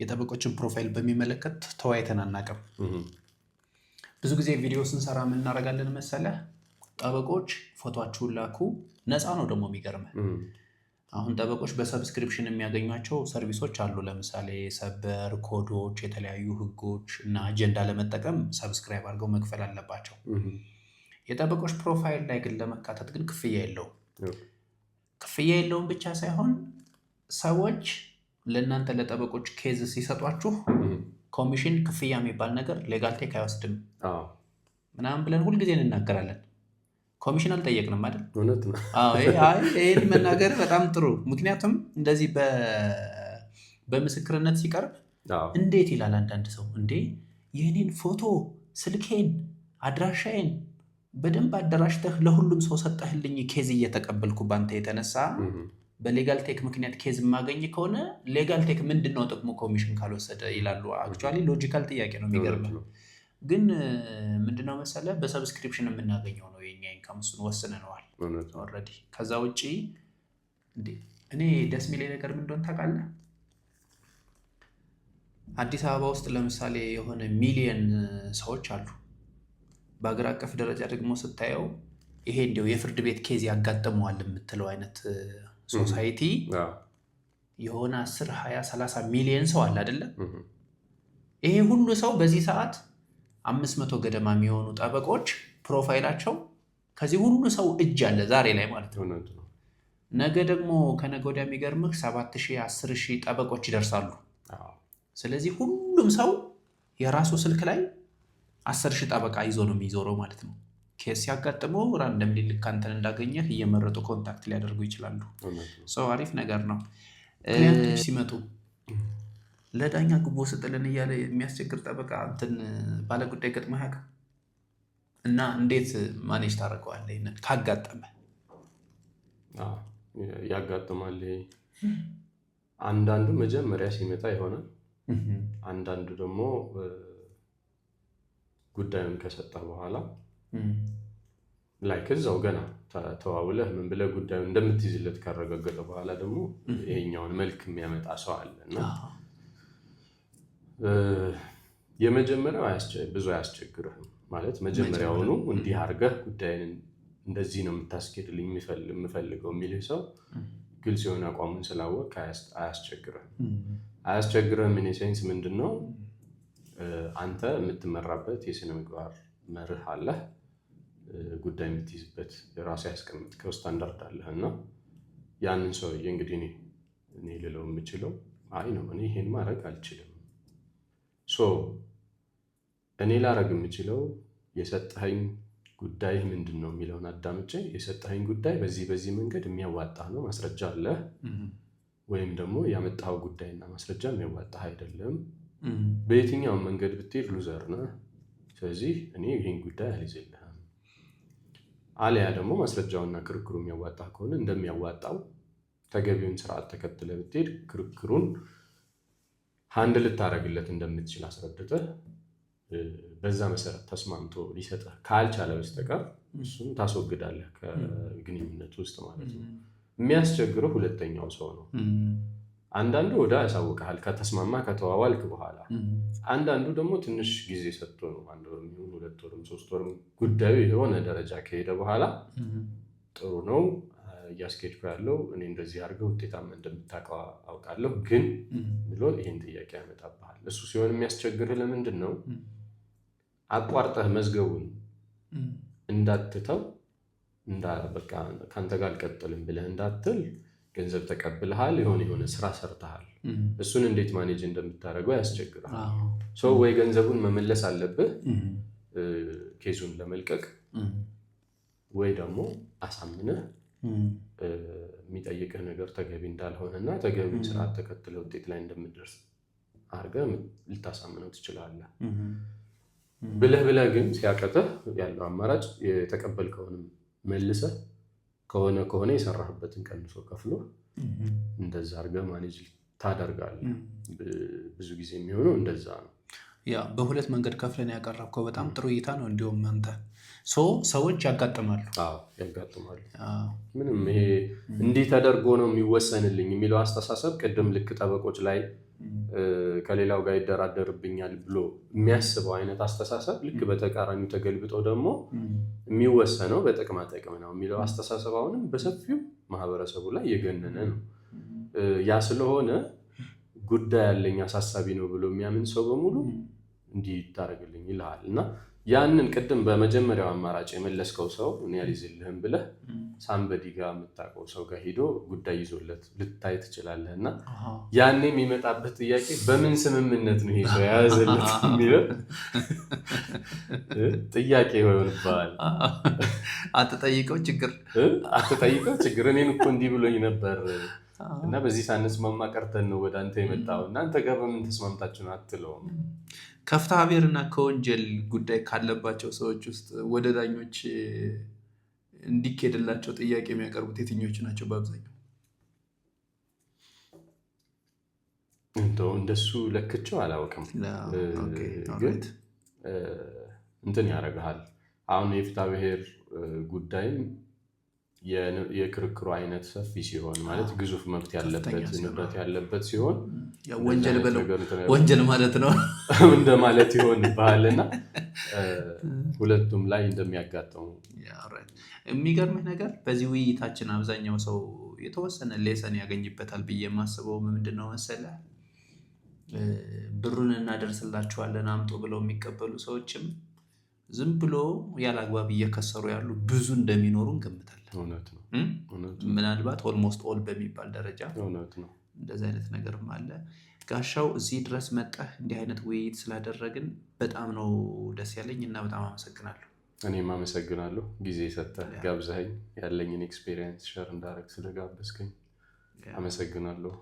S2: የጠበቆችን ፕሮፋይል በሚመለከት ተወያይተን አናውቅም። ብዙ ጊዜ ቪዲዮ ስንሰራ ምን እናደርጋለን መሰለህ? ጠበቆች ፎቶአችሁን ላኩ፣ ነፃ ነው ደግሞ የሚገርምህ። አሁን ጠበቆች በሰብስክሪፕሽን የሚያገኟቸው ሰርቪሶች አሉ። ለምሳሌ ሰበር፣ ኮዶች፣ የተለያዩ ህጎች እና አጀንዳ ለመጠቀም ሰብስክራይብ አድርገው መክፈል አለባቸው። የጠበቆች ፕሮፋይል ላይ ግን ለመካተት ግን ክፍያ የለውም። ክፍያ የለውም ብቻ ሳይሆን ሰዎች ለእናንተ ለጠበቆች ኬዝ ሲሰጧችሁ ኮሚሽን ክፍያ የሚባል ነገር ሌጋል ቴክ አይወስድም ምናምን ብለን ሁልጊዜ እንናገራለን። ኮሚሽን አልጠየቅንም አይደል?
S1: እውነት ነው።
S2: ይህን መናገር በጣም ጥሩ። ምክንያቱም እንደዚህ በምስክርነት ሲቀርብ እንዴት ይላል አንዳንድ ሰው፣ እንዴ የኔን ፎቶ፣ ስልኬን፣ አድራሻዬን በደንብ አደራሽተህ ለሁሉም ሰው ሰጠህልኝ ኬዝ እየተቀበልኩ ባንተ የተነሳ በሌጋል ቴክ ምክንያት ኬዝ የማገኝ ከሆነ ሌጋል ቴክ ምንድን ነው ጥቅሙ ኮሚሽን ካልወሰደ ይላሉ። አክቹዋሊ ሎጂካል ጥያቄ ነው። የሚገርምህ ግን ምንድነው መሰለህ በሰብስክሪፕሽን የምናገኘው ነው የኛ ኢንካም፣ እሱን ወስነነዋል ኦልሬዲ። ከዛ ውጭ እኔ ደስ የሚለኝ ነገር ምን እንደሆነ ታውቃለህ? አዲስ አበባ ውስጥ ለምሳሌ የሆነ ሚሊየን ሰዎች አሉ። በአገር አቀፍ ደረጃ ደግሞ ስታየው ይሄ እንዲያው የፍርድ ቤት ኬዝ ያጋጥመዋል የምትለው አይነት ሶሳይቲ የሆነ 10፣ 20፣ 30 ሚሊየን ሰው አለ አይደለም? ይሄ ሁሉ ሰው በዚህ ሰዓት 500 ገደማ የሚሆኑ ጠበቆች ፕሮፋይላቸው ከዚህ ሁሉ ሰው እጅ አለ ዛሬ ላይ ማለት ነው። ነገ ደግሞ ከነገ ወዲያ የሚገርምህ 7,000፣ 10,000 ጠበቆች ይደርሳሉ። ስለዚህ ሁሉም ሰው የራሱ ስልክ ላይ 10,000 ጠበቃ ይዞ ነው የሚዞረው ማለት ነው። ኬስ ሲያጋጥመው ራንደም ልክ አንተን እንዳገኘህ እየመረጡ ኮንታክት ሊያደርጉ ይችላሉ። ሰው አሪፍ ነገር ነው። ክሊያንቶች ሲመጡ ለዳኛ ግቦ ስጥልን እያለ የሚያስቸግር ጠበቃ እንትን ባለጉዳይ ገጥመህ ያውቃል? እና እንዴት ማኔጅ ታደርገዋለህ? ይሄንን ካጋጠመ
S1: ያጋጥማል። አንዳንዱ መጀመሪያ ሲመጣ ይሆናል፣ አንዳንዱ ደግሞ ጉዳዩን ከሰጠ በኋላ ላይክ እዛው ገና ተዋውለህ ምን ብለህ ጉዳዩን እንደምትይዝለት ካረጋገጠ በኋላ ደግሞ ይሄኛውን መልክ የሚያመጣ ሰው አለ እና የመጀመሪያው ብዙ አያስቸግርህም ማለት መጀመሪያውኑ እንዲህ አድርገህ ጉዳይን እንደዚህ ነው የምታስኬድልኝ የምፈልገው የሚልህ ሰው ግልጽ የሆነ አቋሙን ስላወቅ አያስቸግርህም። ኢን ሴንስ ምንድን ነው አንተ የምትመራበት የስነ ምግባር መርህ አለህ፣ ጉዳይ የምትይዝበት የራሱ ያስቀምጥከው ስታንዳርድ አለህ እና ያንን ሰውዬ እንግዲህ እኔ ልለው የምችለው አይ ነው እኔ ይሄን ማድረግ አልችልም፣ እኔ ላረግ የምችለው የሰጠኸኝ ጉዳይ ምንድን ነው የሚለውን አዳምጬ የሰጠኸኝ ጉዳይ በዚህ መንገድ የሚያዋጣህ ነው፣ ማስረጃ አለህ፣ ወይም ደግሞ ያመጣኸው ጉዳይና ማስረጃ የሚያዋጣህ አይደለም፣ በየትኛውም መንገድ ብትሄድ ሉዘር ነህ፣ ስለዚህ እኔ ይሄን ጉዳይ አልይዝልህም። አሊያ ደግሞ ማስረጃውና ክርክሩ የሚያዋጣህ ከሆነ እንደሚያዋጣው ተገቢውን ስርዓት ተከትለ ብትሄድ ክርክሩን ሃንድ ልታደርግለት እንደምትችል አስረድተህ በዛ መሰረት ተስማምቶ ሊሰጥህ ካልቻለ በስተቀር እሱን ታስወግዳለህ ከግንኙነት ውስጥ ማለት ነው። የሚያስቸግረው ሁለተኛው ሰው ነው። አንዳንዱ ወደ ያሳውቅሃል ከተስማማ ከተዋዋልክ በኋላ፣ አንዳንዱ ደግሞ ትንሽ ጊዜ ሰጥቶ ነው 1 ወር የሚሆን 2 ወርም 3 ወርም ጉዳዩ የሆነ ደረጃ ከሄደ በኋላ ጥሩ ነው እያስኬድኩ ያለው እኔ እንደዚህ አድርገህ ውጤታማ እንደምታውቀው አውቃለሁ፣ ግን ብሎ ይህን ጥያቄ ያመጣብሃል። እሱ ሲሆን የሚያስቸግርህ ለምንድን ነው? አቋርጠህ መዝገቡን እንዳትተው በቃ ከአንተ ጋር አልቀጥልም ብለህ እንዳትል ገንዘብ ተቀብልሃል፣ የሆነ ስራ ሰርተሃል። እሱን እንዴት ማኔጅ እንደምታደርገው ያስቸግራል። ሰው ወይ ገንዘቡን መመለስ አለብህ ኬዙን ለመልቀቅ፣ ወይ ደግሞ አሳምነህ የሚጠይቅህ ነገር ተገቢ እንዳልሆነና ተገቢውን ስርዓት ተከትለ ውጤት ላይ እንደምትደርስ አድርገህ ልታሳምነው ትችላለህ። ብለህ ግን ሲያቀተህ ያለው አማራጭ የተቀበልከውንም መልሰህ ከሆነ የሰራህበትን ቀንሶ ከፍሎ እንደዛ አድርገህ ማኔጅ ታደርጋለህ። ብዙ ጊዜ የሚሆነው እንደዛ ነው።
S2: ያ በሁለት መንገድ ከፍለን ያቀረብከው በጣም ጥሩ እይታ ነው። እንዲሁም አንተ ሰዎች ያጋጥማሉ።
S1: ያጋጥማሉ። ምንም ይሄ እንዲህ ተደርጎ ነው የሚወሰንልኝ የሚለው አስተሳሰብ ቅድም ልክ ጠበቆች ላይ ከሌላው ጋር ይደራደርብኛል ብሎ የሚያስበው አይነት አስተሳሰብ ልክ በተቃራኒው ተገልብጦ ደግሞ የሚወሰነው በጥቅማ ጥቅም ነው የሚለው አስተሳሰብ አሁንም በሰፊው ማህበረሰቡ ላይ የገነነ ነው። ያ ስለሆነ ጉዳይ ያለኝ አሳሳቢ ነው ብሎ የሚያምን ሰው በሙሉ እንዲህ ይታረግልኝ ይልሃል እና ያንን ቅድም በመጀመሪያው አማራጭ የመለስከው ሰው እኔ ያልይዝልህም ብለህ ሳምበዲ ጋር የምታውቀው ሰው ጋር ሄዶ ጉዳይ ይዞለት ልታይ ትችላለህ። እና ያኔ የሚመጣበት ጥያቄ በምን ስምምነት ነው ይሄ ሰው የያዘለት የሚለው ጥያቄ ይሆንብሃል።
S2: አትጠይቀው
S1: ችግር እኔን እኮ እንዲህ ብሎኝ ነበር እና በዚህ ሳንስማማ ቀርተን ነው ወደ አንተ የመጣው እና አንተ ጋር በምን ተስማምታችሁ ነው አትለውም።
S2: ከፍትሐ ብሔርና ከወንጀል ጉዳይ ካለባቸው ሰዎች ውስጥ ወደ ዳኞች እንዲኬድላቸው ጥያቄ የሚያቀርቡት የትኞቹ ናቸው? በአብዛኛው
S1: እንደሱ ለክቸው አላውቅም፣ ግን እንትን ያደርግሃል። አሁን የፍትሐ ብሔር ጉዳይም የክርክሩ አይነት ሰፊ ሲሆን ማለት ግዙፍ መብት ያለበት ንብረት ያለበት ሲሆን
S2: ወንጀል ማለት ነው
S1: እንደማለት ይሆንብሃልና ሁለቱም ላይ እንደሚያጋጥሙ።
S2: የሚገርምህ ነገር በዚህ ውይይታችን አብዛኛው ሰው የተወሰነ ሌሰን ያገኝበታል ብዬ የማስበው ምንድነው መሰለህ? ብሩን እናደርስላችኋለን አምጡ ብለው የሚቀበሉ ሰዎችም ዝም ብሎ ያላግባብ እየከሰሩ ያሉ ብዙ እንደሚኖሩ እንገምታለን። ምናልባት ኦልሞስት ኦል በሚባል ደረጃ እንደዚህ አይነት ነገርም አለ። ጋሻው እዚህ ድረስ መጣህ እንዲህ አይነት ውይይት ስላደረግን በጣም ነው ደስ ያለኝ እና በጣም አመሰግናለሁ።
S1: እኔም አመሰግናለሁ ጊዜ ሰጥተህ ጋብዘኸኝ ያለኝን ኤክስፔሪየንስ ሼር እንዳደረግ ስለጋበዝከኝ አመሰግናለሁ።